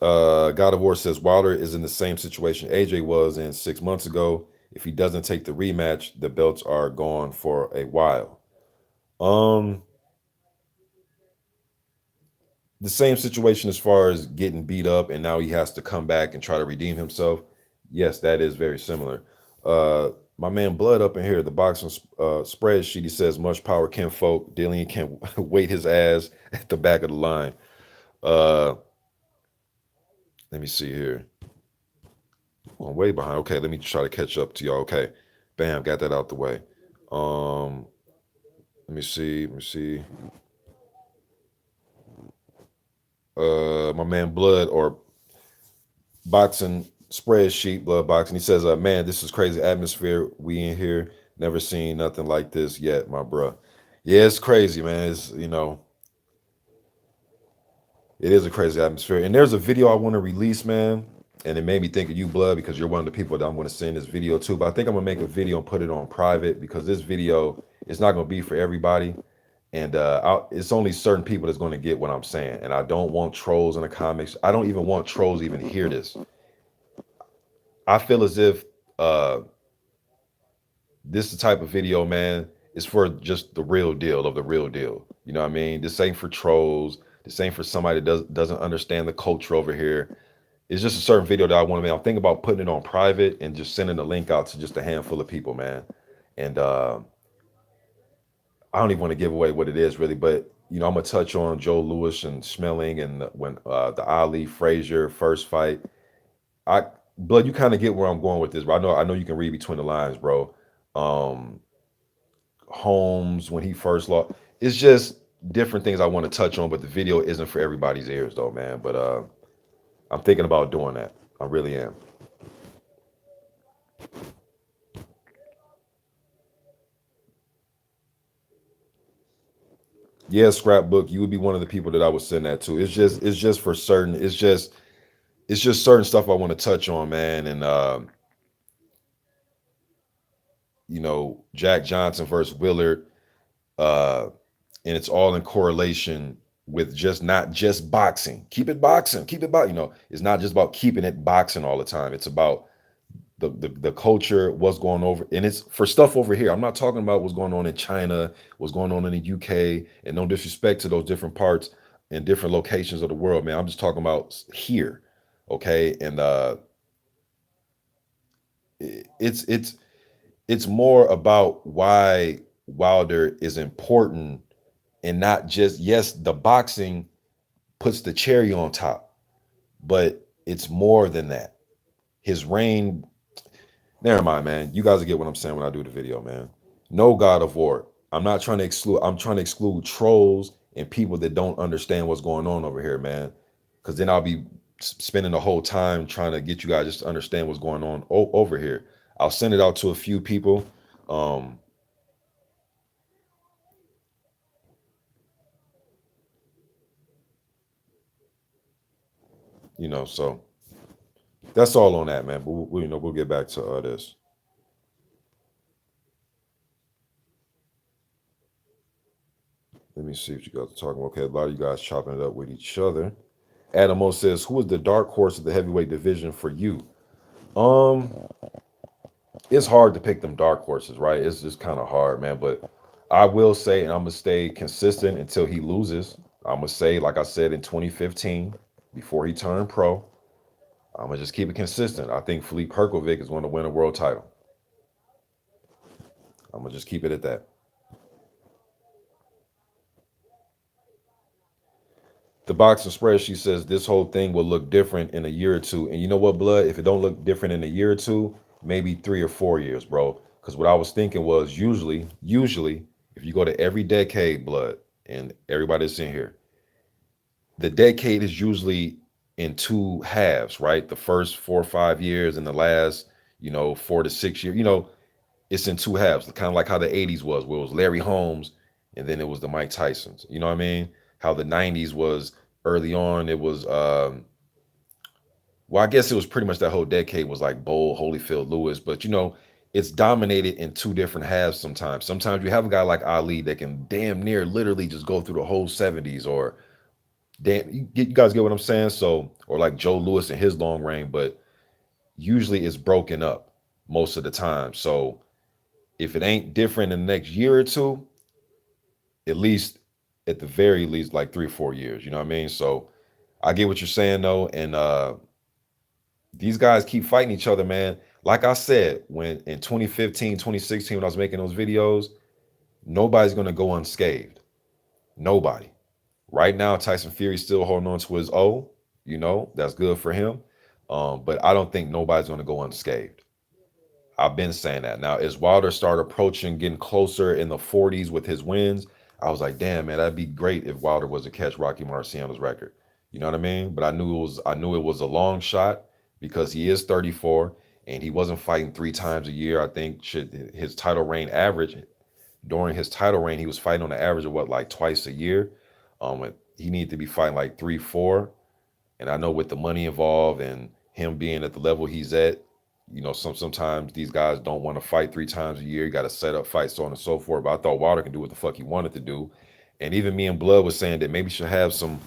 God of War says Wilder is in the same situation AJ was in 6 months ago. If he doesn't take the rematch, the belts are gone for a while. Um, the same situation as far as getting beat up and now he has to come back and try to redeem himself. Yes, that is very similar. My man Blood up in here, the boxing spreadsheet. He says much power, Ken Folk. Dillian can wait his ass at the back of the line. Uh, let me see here. Oh, I'm way behind. Okay, let me try to catch up to y'all. Okay, bam, got that out the way. Um, let me see. Let me see. My man Blood or boxing spreadsheet, blood boxing. He says, man, this is crazy atmosphere. We in here, never seen nothing like this yet, my bruh. Yeah, it's crazy, man. It's it is a crazy atmosphere. And there's a video I want to release, man. And it made me think of you, blood, because you're one of the people that I'm going to send this video to. But I think I'm gonna make a video and put it on private because this video is not going to be for everybody. And it's only certain people that's going to get what I'm saying. And I don't want trolls in the comments. I don't even want trolls to even hear this. I feel as if uh, this the type of video, man, is for just the real deal of the real deal. You know what I mean? This ain't for trolls. This ain't for somebody that doesn't understand the culture over here. It's just a certain video that I want to make. I'm thinking about putting it on private and just sending the link out to just a handful of people, man. And I don't even want to give away what it is really, but I'm gonna touch on Joe Lewis and Schmeling and when the Ali Frazier first fight. I Blood, you kind of get where I'm going with this, bro. I know you can read between the lines, bro. Um, Holmes when he first lost. It's just different things I want to touch on, but the video isn't for everybody's ears though, man. But I'm thinking about doing that. I really am. Yeah, scrapbook, you would be one of the people that I would send that to. It's just for certain. It's just certain stuff I want to touch on, man. And Jack Johnson versus Willard, uh, and it's all in correlation with just not just boxing. Keep it boxing. Keep it boxing. It's not just about keeping it boxing all the time. It's about the culture, what's going over, and it's for stuff over here. I'm not talking about what's going on in China, what's going on in the UK, and no disrespect to those different parts and different locations of the world, man. I'm just talking about here, okay? And it's it's more about why Wilder is important and not just, yes, the boxing puts the cherry on top, but it's more than that. His reign. Never mind, man. You guys will get what I'm saying when I do the video, man. No God of War. I'm not trying to exclude. I'm trying to exclude trolls and people that don't understand what's going on over here, man. Because then I'll be spending the whole time trying to get you guys just to understand what's going on over here. I'll send it out to a few people. Um, so that's all on that, man. But we'll get back to this. Let me see what you guys are talking about. Okay, a lot of you guys chopping it up with each other. Adamo says, "Who is the dark horse of the heavyweight division for you?" Um, it's hard to pick them dark horses, right? It's just kind of hard, man. But I will say, and I'm gonna stay consistent until he loses. I'm gonna say, like I said in 2015, before he turned pro, I'm gonna just keep it consistent. I think Philippe Perkovic is going to win a world title. I'm gonna just keep it at that. The boxing spreadsheet says this whole thing will look different in a year or two. And you know what, blood? If it don't look different in a year or two, maybe 3 or 4 years, bro. Because what I was thinking was usually, if you go to every decade, blood, and everybody that's in here, the decade is usually in two halves, right? The first 4 or 5 years and the last, 4 to 6 years. It's in two halves, kind of like how the 80s was, where it was Larry Holmes and then it was the Mike Tysons. You know what I mean? How the 90s was early on, it was well, I guess it was pretty much that whole decade was like Bull, Holyfield, Lewis, but it's dominated in two different halves sometimes. Sometimes you have a guy like Ali that can damn near literally just go through the whole 70s or damn you guys get what I'm saying? So, or like Joe Lewis in his long reign, but usually it's broken up most of the time. So if it ain't different in the next year or two, at least at the very least like 3 or 4 years. You know what I mean? So I get what you're saying though, and these guys keep fighting each other, man. Like I said, when in 2015, 2016, when I was making those videos, nobody's gonna go unscathed. Nobody. Right now, Tyson Fury's still holding on to his O. That's good for him. But I don't think nobody's gonna go unscathed. I've been saying that. Now, as Wilder started approaching, getting closer in the 40s with his wins, I was like, damn, man, that'd be great if Wilder was to catch Rocky Marciano's record. You know what I mean? But I knew it was a long shot because he is 34 and he wasn't fighting 3 times a year. I think his title reign average during his title reign, he was fighting on the average of what, like twice a year. He needed to be fighting like 3, 4. And I know with the money involved and him being at the level he's at, sometimes these guys don't want to fight 3 times a year. You got to set up fights, so on and so forth. But I thought Wilder can do what the fuck he wanted to do. And even me and Blood was saying that maybe should have some,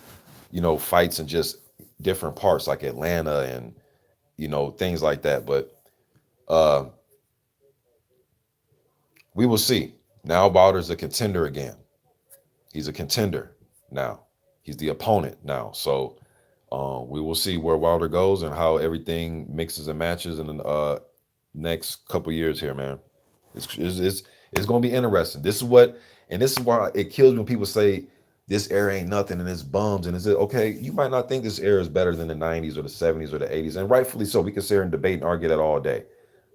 fights in just different parts like Atlanta and, things like that. But uh we will see. Now Wilder's a contender again. He's a contender now. He's the opponent now. So we will see where Wilder goes and how everything mixes and matches in the next couple years here, man. It's going to be interesting. This is why it kills me when people say this era ain't nothing and it's bums. And it's okay. You might not think this era is better than the '90s or the '70s or the '80s, and rightfully so. We can sit here and debate and argue that all day.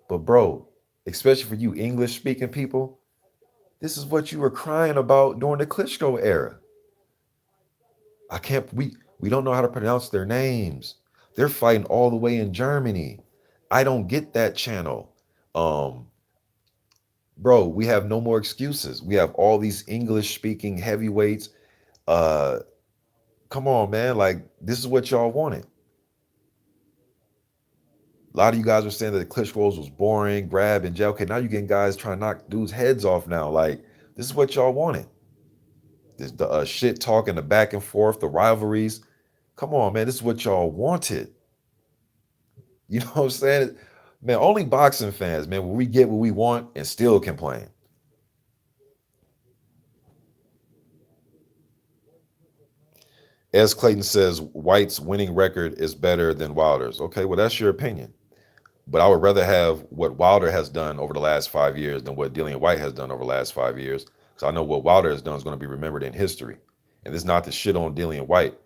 But bro, especially for you English speaking people, this is what you were crying about during the Klitschko era. I can't. We don't know how to pronounce their names. They're fighting all the way in Germany. I don't get that channel. Um, Bro, we have no more excuses. We have all these English speaking heavyweights. Uh, Come on, man. Like this is what y'all wanted. A lot of you guys were saying that the Klitschko's was boring, grab and jab. Okay, now you're getting guys trying to knock dudes' heads off now. Like this is what y'all wanted. This the shit talking, the back and forth, the rivalries. Come on, man. This is what y'all wanted. You know what I'm saying? Man, only boxing fans, man, when we get what we want and still complain. As Clayton says, White's winning record is better than Wilder's. Okay, well, that's your opinion. But I would rather have what Wilder has done over the last 5 years than what Dillian Whyte has done over the last 5 years. Because I know what Wilder has done is going to be remembered in history. And this is not to shit on Dillian Whyte,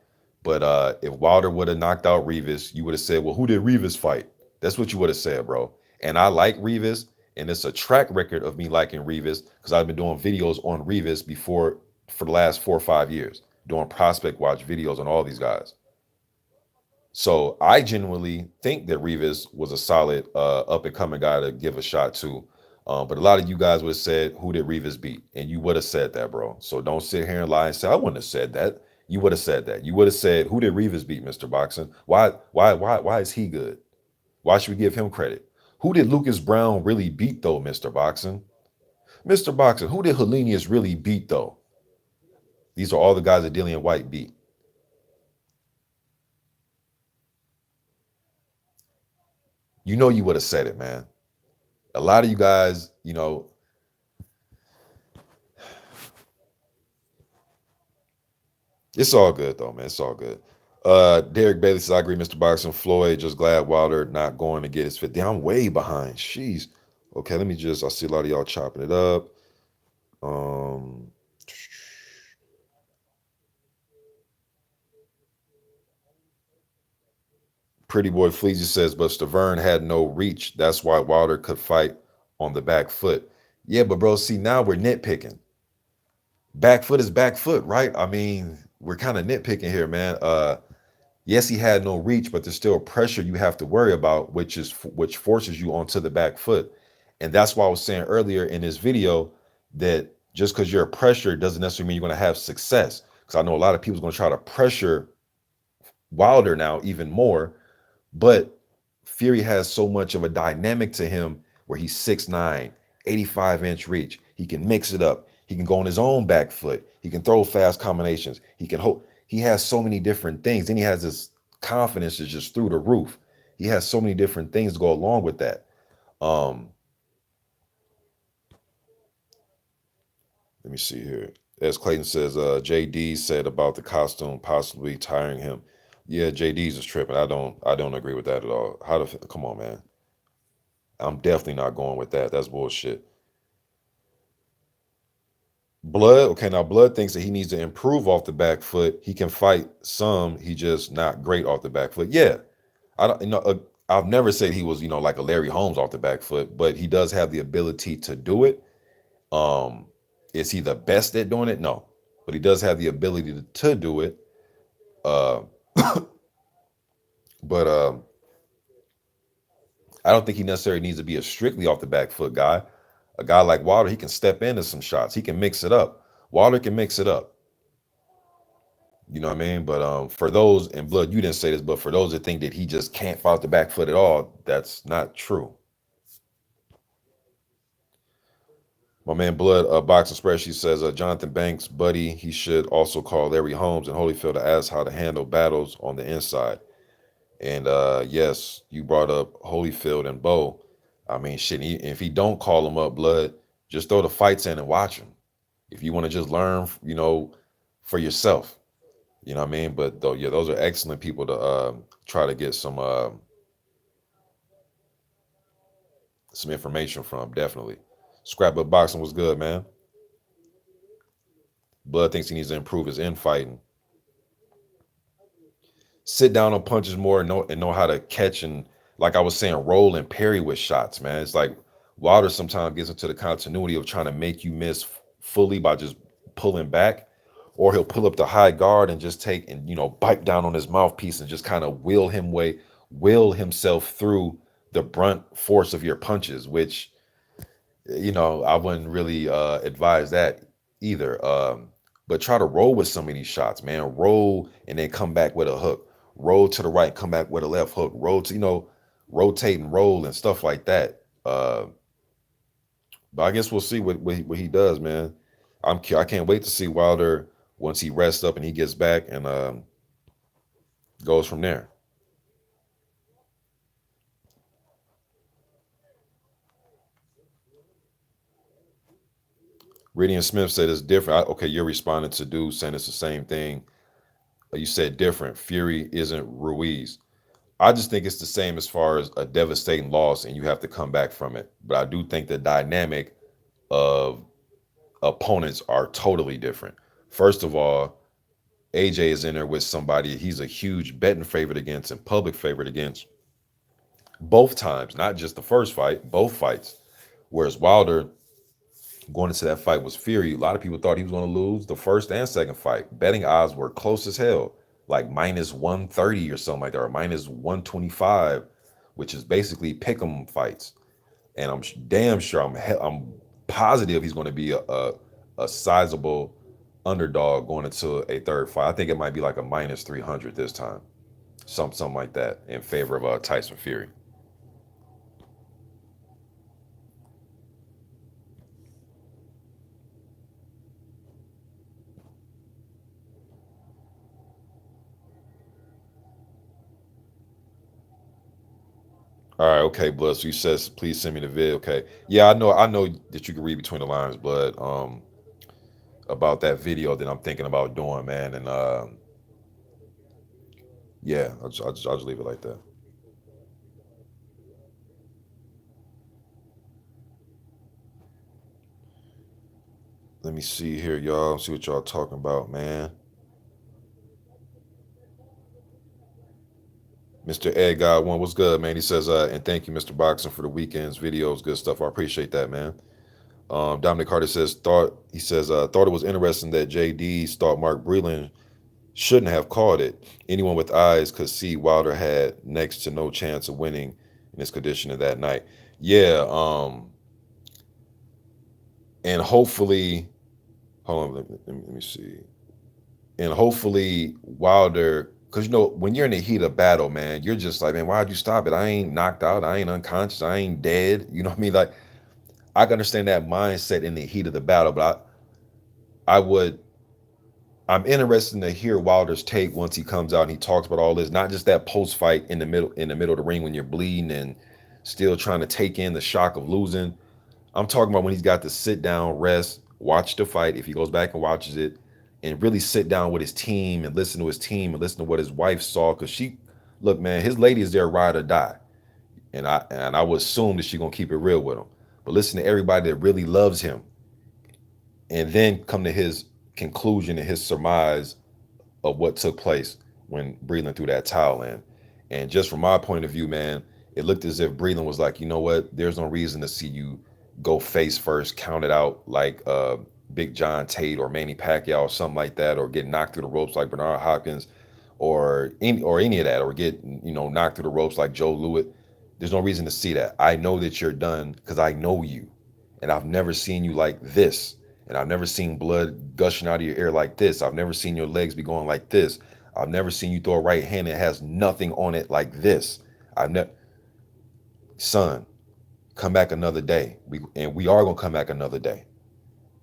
but if Wilder would have knocked out Rivas, you would have said, well, who did Rivas fight? That's what you would have said, bro. And I like Rivas, and it's a track record of me liking Rivas because I've been doing videos on Rivas before for the last 4 or 5 years, doing prospect watch videos on all these guys. So I genuinely think that Rivas was a solid up and coming guy to give a shot to. But a lot of you guys would have said, who did Rivas beat? And you would have said that, bro. So don't sit here and lie and say, I wouldn't have said that. You would have said that. You would have said, who did Rivas beat, Mr. Boxing? Why is he good? Why should we give him credit? Who did Lucas Brown really beat, though, Mr. Boxing? Mr. Boxing, who did Helenius really beat, though? These are all the guys that Dillian Whyte beat. You would have said it, man. A lot of you guys, it's all good though, man. It's all good. Derek Bailey says, I agree, Mr. Boxing. Floyd, just glad Wilder not going to get his fit. Damn, I'm way behind. Jeez. Okay, let me just, I see a lot of y'all chopping it up. Um, Pretty Boy Fleezy says, but Stavern had no reach. That's why Wilder could fight on the back foot. Yeah, but bro, see, now we're nitpicking. Back foot is back foot, right? I mean, we're kind of nitpicking here, man. Yes, he had no reach, but there's still pressure you have to worry about, which forces you onto the back foot. And that's why I was saying earlier in this video that just because you're a pressure doesn't necessarily mean you're going to have success. Because I know a lot of people's going to try to pressure Wilder now even more, but Fury has so much of a dynamic to him where he's 6'9", 85-inch reach. He can mix it up. He can go on his own back foot. He can throw fast combinations. He can hold. He has so many different things. Then he has this confidence is just through the roof. He has so many different things to go along with that. Um, Let me see here. As Clayton says, JD said about the costume possibly tiring him. Yeah, JD's is tripping. I don't agree with that at all. Come on, man. I'm definitely not going with that. That's bullshit. Blood, okay, now Blood thinks that he needs to improve off the back foot. He can fight some, he just not great off the back foot. Yeah, I don't, I've never said he was, like a Larry Holmes off the back foot, but he does have the ability to do it. Um, is he the best at doing it? No, but he does have the ability to do it. Uh, but I don't think he necessarily needs to be a strictly off the back foot guy. A guy like Wilder, he can step into some shots. He can mix it up. Wilder can mix it up. You know what I mean? But for those in Blood, you didn't say this, but for those that think that he just can't fight the back foot at all, that's not true. My man Blood Boxing Spreadsheet says Jonathan Banks, buddy, he should also call Larry Holmes and Holyfield to ask how to handle battles on the inside. And yes, you brought up Holyfield and Bo. I mean, shit, if he don't call him up, Blood, just throw the fights in and watch him. If you want to just learn, for yourself. You know what I mean? But though, yeah, those are excellent people to try to get some information from. Definitely. Scrapbook boxing was good, man. Blood thinks he needs to improve his infighting. Sit down on punches more and know how to catch and, like I was saying, roll and parry with shots, man. It's like Wilder sometimes gets into the continuity of trying to make you miss fully by just pulling back, or he'll pull up the high guard and just take and bite down on his mouthpiece and just kind of will himself through the brunt force of your punches, which I wouldn't really advise that either. But try to roll with some of these shots, man. Roll and then come back with a hook. Roll to the right, come back with a left hook. Roll to, rotate and roll and stuff like that. But I guess we'll see what he does, man. I can't wait to see Wilder once he rests up and he gets back and goes from there. Radiant Smith said it's different. Okay, you're responding to dude saying it's the same thing. You said different. Fury isn't Ruiz. I just think it's the same as far as a devastating loss and you have to come back from it. But I do think the dynamic of opponents are totally different. First of all, AJ is in there with somebody he's a huge betting favorite against and public favorite against both times, not just the first fight, both fights. Whereas Wilder going into that fight was Fury. A lot of people thought he was going to lose the first and second fight. Betting odds were close as hell, like minus 130 or something like that, or minus 125, which is basically pick 'em fights. And I'm damn sure I'm positive he's going to be a sizable underdog going into a third fight. I think it might be like a minus 300 this time, something like that, in favor of Tyson Fury. All right, okay, Blood. So you says please send me the vid. Okay, yeah, I know that you can read between the lines, Blood. About that video that I'm thinking about doing, man, and yeah, I'll just leave it like that. Let me see here, y'all. See what y'all talking about, man. Mr. Ed God one, what's good, man? He says, and thank you, Mr. Boxing, for the weekend's videos. Good stuff. I appreciate that, man. Dominic Carter says, thought it was interesting that JD thought Mark Breland shouldn't have called it. Anyone with eyes could see Wilder had next to no chance of winning in his condition that night. Yeah, and hopefully, hold on, let me see. And hopefully Wilder, because when you're in the heat of battle, man, you're just like, man, why'd you stop it? I ain't knocked out, I ain't unconscious, I ain't dead. You know what I mean? Like, I can understand that mindset in the heat of the battle, but I would I'm interested to hear Wilder's take once he comes out and he talks about all this, not just that post fight in the middle of the ring when you're bleeding and still trying to take in the shock of losing. I'm talking about when he's got to sit down, rest, watch the fight. If he goes back and watches it, and really sit down with his team and listen to his team and listen to what his wife saw, because look, man, his lady is there ride or die. And I would assume that she's gonna keep it real with him. But listen to everybody that really loves him, and then come to his conclusion and his surmise of what took place when Breland threw that towel in. And just from my point of view, man, it looked as if Breland was like, you know what? There's no reason to see you go face first, count it out like Big John Tate or Manny Pacquiao or something like that, or get knocked through the ropes like Bernard Hopkins, or any of that, or get knocked through the ropes like Joe Lewitt. There's no reason to see that. I know that you're done because I know you, and I've never seen you like this, and I've never seen blood gushing out of your ear like this. I've never seen your legs be going like this. I've never seen you throw a right hand that has nothing on it like this. I've never, son, come back another day. We are gonna come back another day.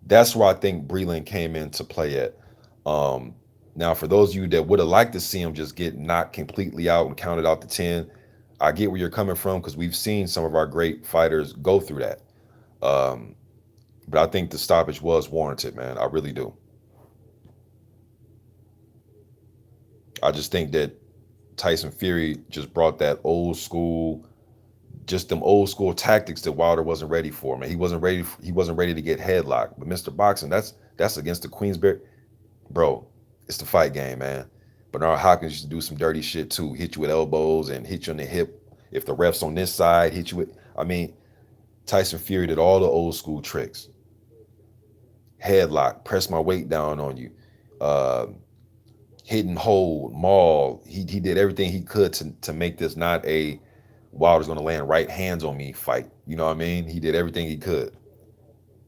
That's where I think Breland came into play at. Um, Now, for those of you that would have liked to see him just get knocked completely out and counted out to 10, I get where you're coming from because we've seen some of our great fighters go through that. Um, but I think the stoppage was warranted, man. I really do. I just think that Tyson Fury just brought that old school, just them old school tactics that Wilder wasn't ready for, man. He wasn't ready to get headlocked. But Mr. Boxing, that's against the Queensberry. Bro, it's the fight game, man. Bernard Hopkins used to do some dirty shit too. Hit you with elbows and hit you on the hip. If the ref's on this side, hit you with. I mean, Tyson Fury did all the old school tricks. Headlock, press my weight down on you, uh, hit and hold, maul. He did everything he could to make this not a Wilder's gonna land right hands on me fight. You know what I mean? He did everything he could,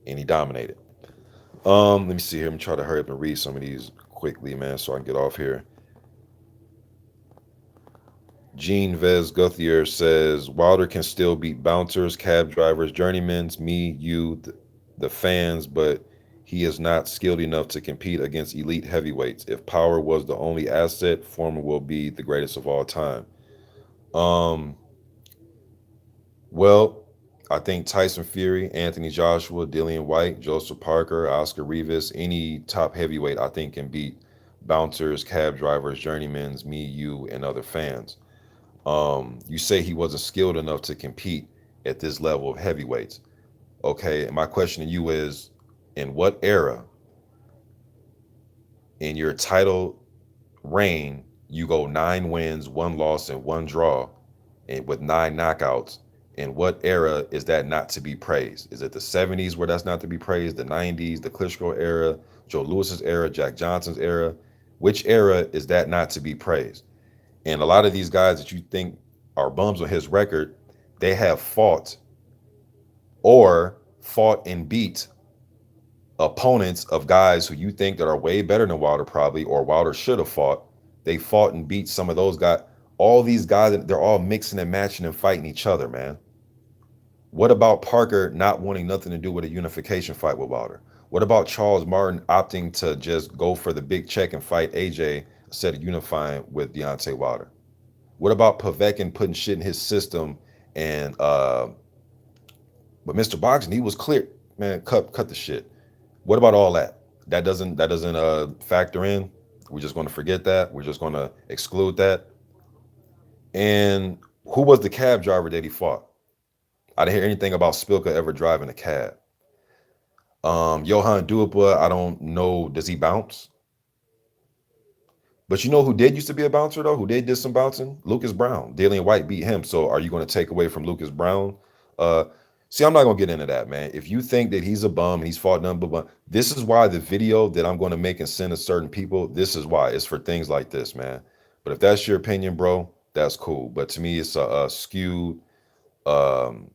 and he dominated. Let me see here. Let me try to hurry up and read some of these quickly, man, so I can get off here. Jean Vez Guthier says Wilder can still beat bouncers, cab drivers, journeymans, me, you, the fans, but he is not skilled enough to compete against elite heavyweights. If power was the only asset, Foreman will be the greatest of all time. Um, well, I think Tyson Fury, Anthony Joshua, Dillian Whyte, Joseph Parker, Oscar Rivas, any top heavyweight I think can beat bouncers, cab drivers, journeymans, me, you, and other fans. You say he wasn't skilled enough to compete at this level of heavyweights. Okay, and my question to you is, in what era in your title reign you go 9 wins, 1 loss, and 1 draw, and with 9 knockouts? In what era is that not to be praised? Is it the 70s where that's not to be praised? The 90s, the Klitschko era, Joe Lewis's era, Jack Johnson's era? Which era is that not to be praised? And a lot of these guys that you think are bums on his record, they have fought and beat opponents of guys who you think that are way better than Wilder probably, or Wilder should have fought. They fought and beat some of those guys. All these guys, they're all mixing and matching and fighting each other, man. What about Parker not wanting nothing to do with a unification fight with Wilder? What about Charles Martin opting to just go for the big check and fight AJ instead of unifying with Deontay Wilder? What about Povetkin putting shit in his system? And but Mr. Boxing, he was clear, man. Cut the shit. What about all that? That doesn't factor in. We're just going to forget that. We're just going to exclude that. And who was the cab driver that he fought? I didn't hear anything about Spilka ever driving a cab. Johan Duipa, I don't know. Does he bounce? But you know who did used to be a bouncer though? Who did some bouncing? Lucas Brown. Dillian Whyte beat him. So are you going to take away from Lucas Brown? Uh, See, I'm not going to get into that, man. If you think that he's a bum and he's fought none but bum, this is why the video that I'm going to make and send to certain people, this is why. It's for things like this, man. But if that's your opinion, bro, that's cool. But to me, it's a skewed um,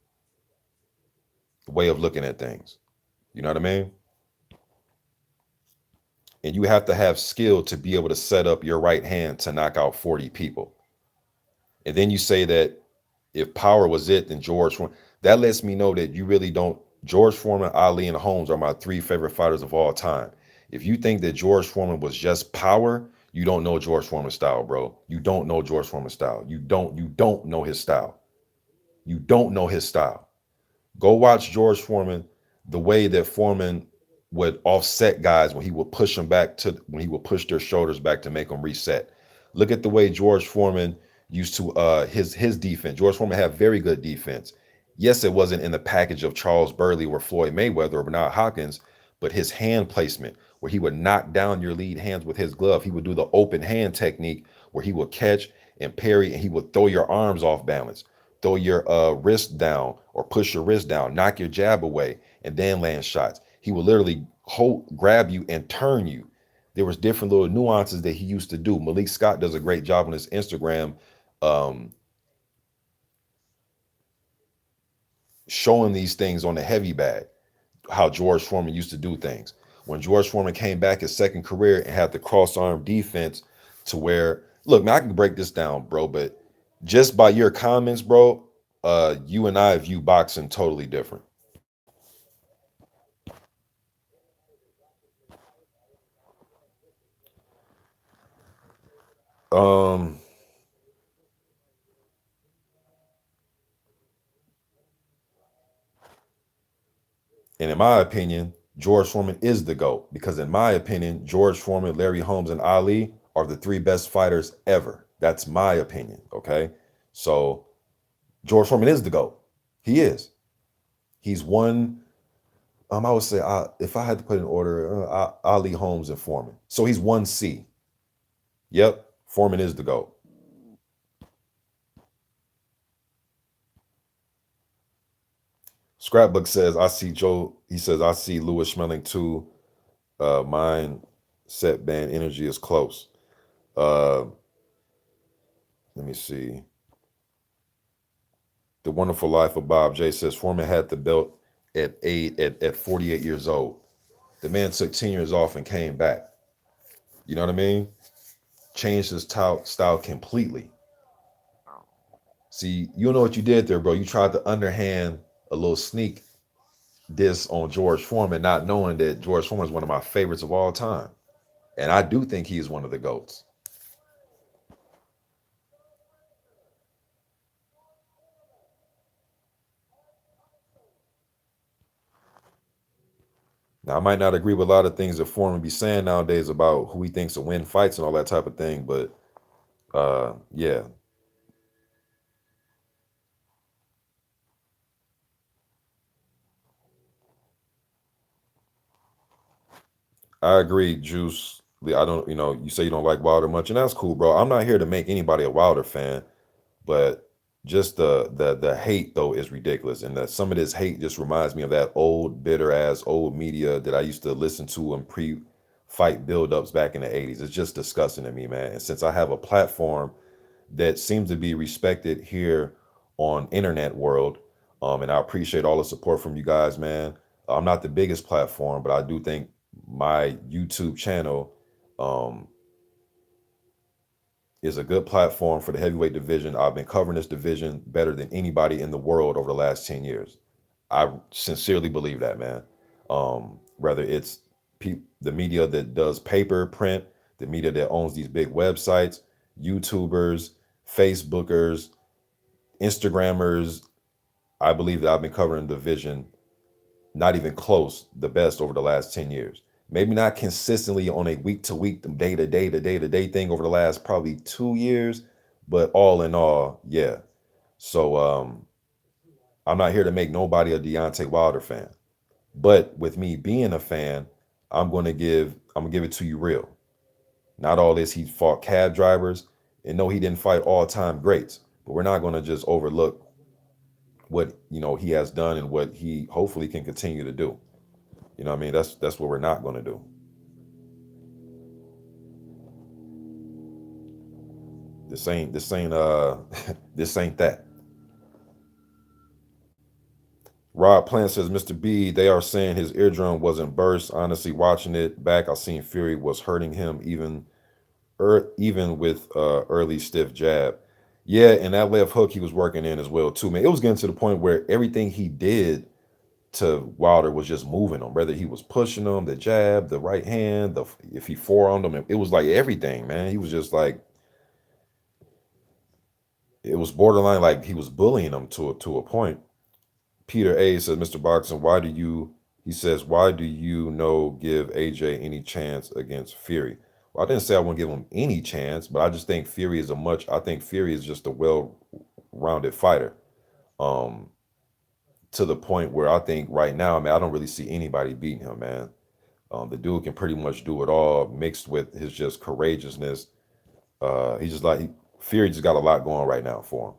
way of looking at things. You know what I mean? And you have to have skill to be able to set up your right hand to knock out 40 people. And then you say that if power was it, then George Foreman. That lets me know that you really don't. George Foreman, Ali, and Holmes are my 3 favorite fighters of all time. If you think that George Foreman was just power, you don't know George Foreman's style, bro. You don't know George Foreman's style. You don't know his style. You don't know his style. Go watch George Foreman, the way that Foreman would offset guys when he would push them back to when he would push their shoulders back to make them reset. Look at the way George Foreman used to his defense. George Foreman had very good defense. Yes, it wasn't in the package of Charles Burley or Floyd Mayweather or Bernard Hopkins, but his hand placement, where he would knock down your lead hands with his glove. He would do the open hand technique where he would catch and parry and he would throw your arms off balance, throw your wrist down or push your wrist down, knock your jab away, and then land shots. He would literally grab you and turn you. There was different little nuances that he used to do. Malik Scott does a great job on his Instagram, um, showing these things on the heavy bag, how George Foreman used to do things. When George Foreman came back his second career and had the cross arm defense to where, look, now I can break this down, bro, but just by your comments, bro, you and I view boxing totally different. Um, and in my opinion, George Foreman is the GOAT because, in my opinion, George Foreman, Larry Holmes, and Ali are the three best fighters ever. That's my opinion. Okay. So George Foreman is the GOAT. He is. He's one. I would say if I had to put in order, Ali, Holmes, and Foreman. So he's one C. Yep. Foreman is the GOAT. Scrapbook says, I see Joe. He says, I see Lewis Schmeling too. Mine set band energy is close. Uh, let me see. The Wonderful Life of Bob J says Foreman had the belt at 48 years old. The man took 10 years off and came back. You know what I mean? Changed his style completely. See, you know what you did there, bro. You tried to underhand a little sneak diss on George Foreman, not knowing that George Foreman is one of my favorites of all time. And I do think he's one of the GOATs. Now, I might not agree with a lot of things that Foreman be saying nowadays about who he thinks will win fights and all that type of thing, but yeah, I agree, Juice. I don't, you say you don't like Wilder much, and that's cool, bro. I'm not here to make anybody a Wilder fan, but just the hate though is ridiculous, and that some of this hate just reminds me of that old bitter ass old media that I used to listen to in pre-fight buildups back in the '80s. It's just disgusting to me, man. And since I have a platform that seems to be respected here on internet world, and I appreciate all the support from you guys, man. I'm not the biggest platform, but I do think my YouTube channel um, is a good platform for the heavyweight division. I've been covering this division better than anybody in the world over the last 10 years. I sincerely believe that, man. Whether it's the media that does paper, print, the media that owns these big websites, YouTubers, Facebookers, Instagrammers, I believe that I've been covering the division not even close the best over the last 10 years. Maybe not consistently on a week to week, day to day to day to day thing over the last probably 2 years, but all in all, yeah. So I'm not here to make nobody a Deontay Wilder fan. But with me being a fan, I'm gonna give it to you real. Not all this he fought cab drivers, and no, he didn't fight all-time greats. But we're not gonna just overlook what he has done and what he hopefully can continue to do. You know what I mean? That's what we're not gonna do. This ain't this ain't that. Rob Plant says, Mr. B, they are saying his eardrum wasn't burst. Honestly, watching it back, I seen Fury was hurting him even with early stiff jab. Yeah, and that left hook he was working in as well too, man. It was getting to the point where everything he did to Wilder was just moving him. Whether he was pushing him, the jab, the right hand, if he forearmed him, it was like everything, man. He was just like it was borderline like he was bullying him to a point. Peter A says, Mr. Boxon, why do you? He says, why do you no give AJ any chance against Fury? Well, I didn't say I wouldn't give him any chance, but I just think Fury is a much. I think Fury is just a well-rounded fighter. Um, to the point where I think right now, man, I don't really see anybody beating him, man. The dude can pretty much do it all, mixed with his just courageousness. He's just like Fury just got a lot going right now for him.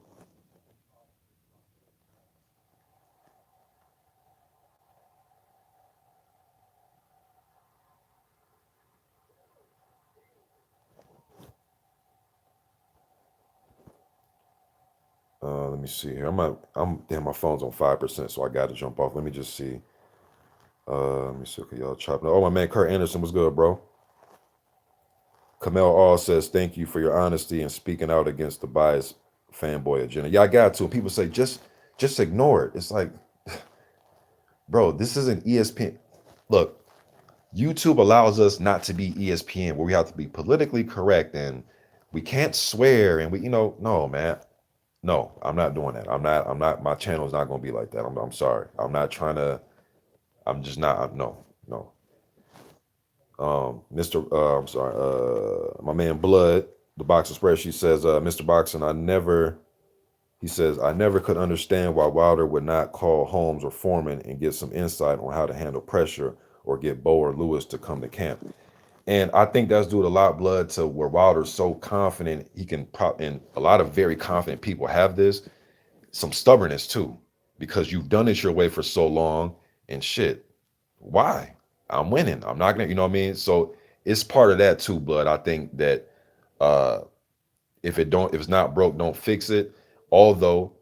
Let me see here. I'm damn. My phone's on 5%, so I got to jump off. Let me just see. Let me see. Okay, y'all chopping. Oh, my man, Kurt Anderson was good, bro. Kamel All says thank you for your honesty and speaking out against the biased fanboy agenda. Yeah, I got to. People say just ignore it. It's like, bro, this isn't ESPN. Look, YouTube allows us not to be ESPN, where we have to be politically correct and we can't swear and no, man. No, I'm not doing that. I'm not, my channel is not gonna be like that. I'm sorry. I'm not trying to, I'm just not, no, no. Mr. I'm sorry, my man Blood, the Boxing Spreadsheet says, Mr. Boxing, he says, I never could understand why Wilder would not call Holmes or Foreman and get some insight on how to handle pressure or get Bo or Lewis to come to camp. And I think that's due to a lot of blood to where Wilder's so confident he can and a lot of very confident people have this, some stubbornness too, because you've done it your way for so long and shit. Why? I'm winning. I'm not gonna, you know what I mean? So it's part of that too, blood. I think that uh if it's not broke, don't fix it. Although,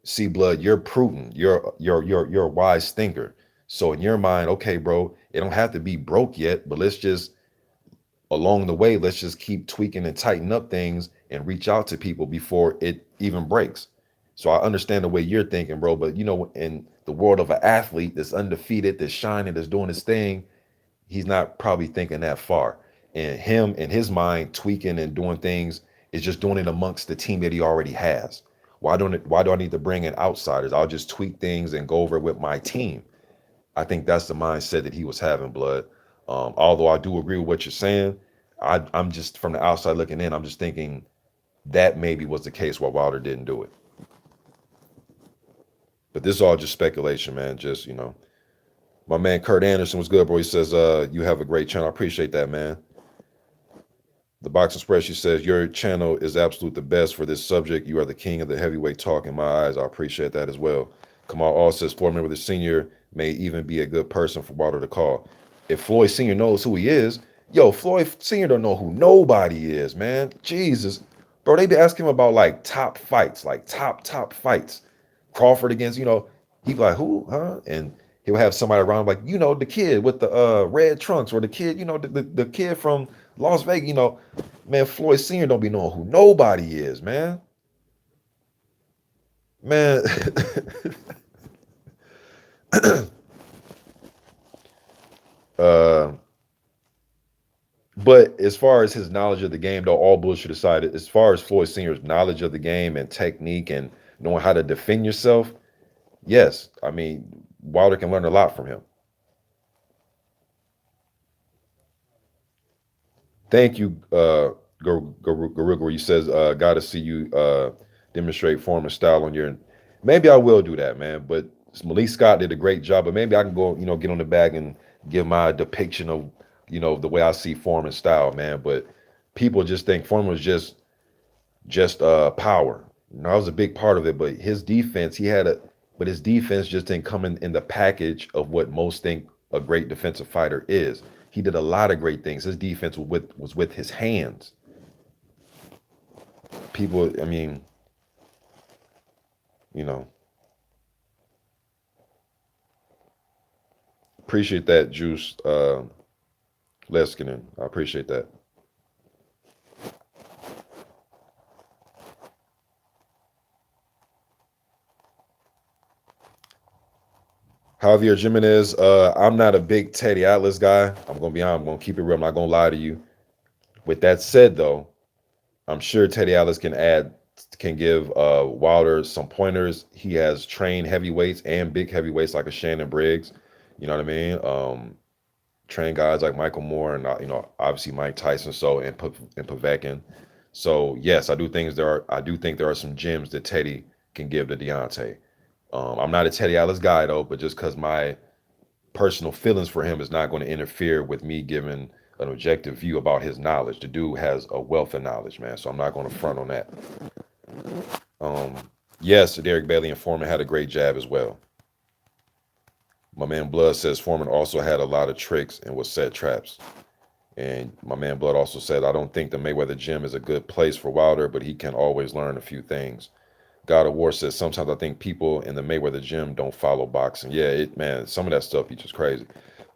see, blood, you're prudent. You're a wise thinker. So in your mind, okay, bro, it don't have to be broke yet, but let's just along the way, let's just keep tweaking and tighten up things and reach out to people before it even breaks. So I understand the way you're thinking, bro. But in the world of an athlete that's undefeated, that's shining, that's doing his thing, he's not probably thinking that far. And him in his mind, tweaking and doing things is just doing it amongst the team that he already has. Why do I need to bring in outsiders? I'll just tweak things and go over it with my team. I think that's the mindset that he was having, blood. Although I do agree with what you're saying, I'm just from the outside looking in. I'm just thinking that maybe was the case why Wilder didn't do it. But this is all just speculation, man. Just my man Kurt Anderson was good, bro. He says, you have a great channel. I appreciate that, man. The Boxing Spreadsheet says your channel is absolute the best for this subject. You are the king of the heavyweight talk in my eyes. I appreciate that as well. Kamal all says Floyd Mayweather Sr. may even be a good person for Wilder to call. If Floyd Sr. knows who he is, yo, Floyd Sr. don't know who nobody is, man. Jesus. Bro, they be asking him about like top fights, like top fights. Crawford against, he be like, who, huh? And he'll have somebody around like, the kid with the red trunks or the kid, the kid from Las Vegas, man, Floyd Sr. don't be knowing who nobody is, man. Man. uh, but as far as his knowledge of the game, though, all bullshit aside, as far as Floyd Sr.'s knowledge of the game and technique and knowing how to defend yourself, yes. I mean, Wilder can learn a lot from him. Thank you, Garuga, where you says, got to see you demonstrate form and style on your. Maybe I will do that, man. But Malik Scott did a great job. But maybe I can go, get on the bag and give my depiction of, the way I see form and style, man. But people just think form was just power. That was a big part of it. But his defense, but his defense just didn't come in the package of what most think a great defensive fighter is. He did a lot of great things. His defense was with his hands. People, I mean, you know, appreciate that, Juice Leskinen. I appreciate that. Javier Jimenez, I'm not a big Teddy Atlas guy. I'm gonna be honest, I'm gonna keep it real. I'm not gonna lie to you. With that said, though, I'm sure Teddy Atlas can give Wilder some pointers. He has trained heavyweights and big heavyweights like a Shannon Briggs. You know what I mean? train guys like Michael Moore and obviously Mike Tyson, so and Povetkin. So yes, I do think there are some gems that Teddy can give to Deontay. I'm not a Teddy Atlas guy though, but just because my personal feelings for him is not going to interfere with me giving an objective view about his knowledge. The dude has a wealth of knowledge, man. So I'm not going to front on that. Um, yes, Derek Bailey and Foreman had a great jab as well. My man Blood says Foreman also had a lot of tricks and was set traps. And my man Blood also said, I don't think the Mayweather gym is a good place for Wilder, but he can always learn a few things. God of War says, sometimes I think people in the Mayweather gym don't follow boxing. Yeah, man, some of that stuff is just crazy.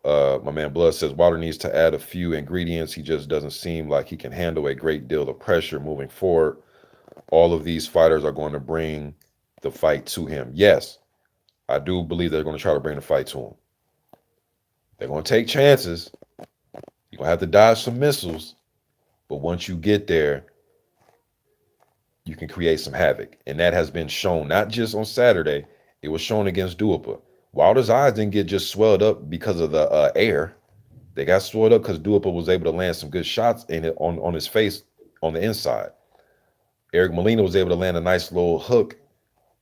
My man Blood says Wilder needs to add a few ingredients. He just doesn't seem like he can handle a great deal of pressure moving forward. All of these fighters are going to bring the fight to him. Yes, I do believe they're going to try to bring the fight to him. They're going to take chances. You're going to have to dodge some missiles. But once you get there, you can create some havoc. And that has been shown, not just on Saturday. It was shown against Duhaupas. Wilder's eyes didn't get just swelled up because of the air. They got swelled up because Duhaupas was able to land some good shots in it on his face on the inside. Eric Molina was able to land a nice little hook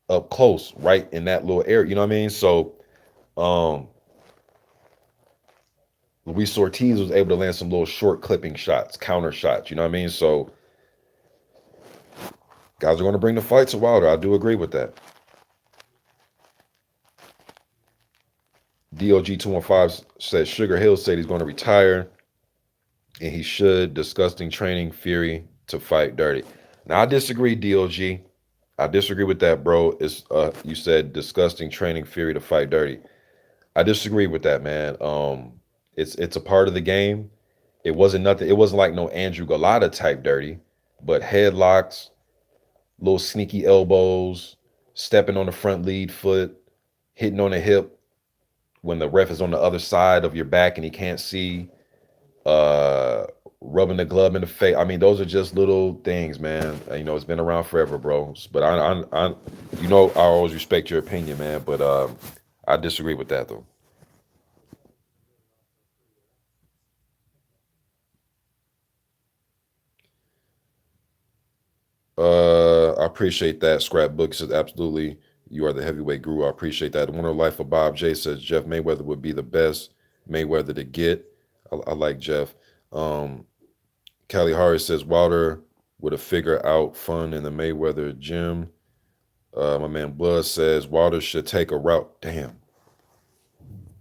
up close, right in that little area. You know what I mean? So Luis Ortiz was able to land some little short clipping shots, counter shots. You know what I mean? So guys are going to bring the fight to Wilder. I do agree with that. DOG215 says Sugar Hill said he's going to retire and he should. Disgusting training Fury to fight dirty. Now, I disagree, DOG. I disagree with that, bro. It's you said disgusting training Fury to fight dirty. I disagree with that, man. It's a part of the game. It wasn't nothing. It wasn't like no Andrew Galata type dirty, but headlocks, little sneaky elbows, stepping on the front lead foot, hitting on the hip when the ref is on the other side of your back and he can't see, uh, rubbing the glove in the face. I mean, those are just little things, man. It's been around forever, bro. But I always respect your opinion, man. But I disagree with that though. I appreciate that. Scrapbook says absolutely. You are the heavyweight guru. I appreciate that. Winter Life of Bob J says Jeff Mayweather would be the best Mayweather to get. I like Jeff. Um, Callie Harris says Wilder would have figured out fun in the Mayweather gym. My man Blood says Wilder should take a route. Damn.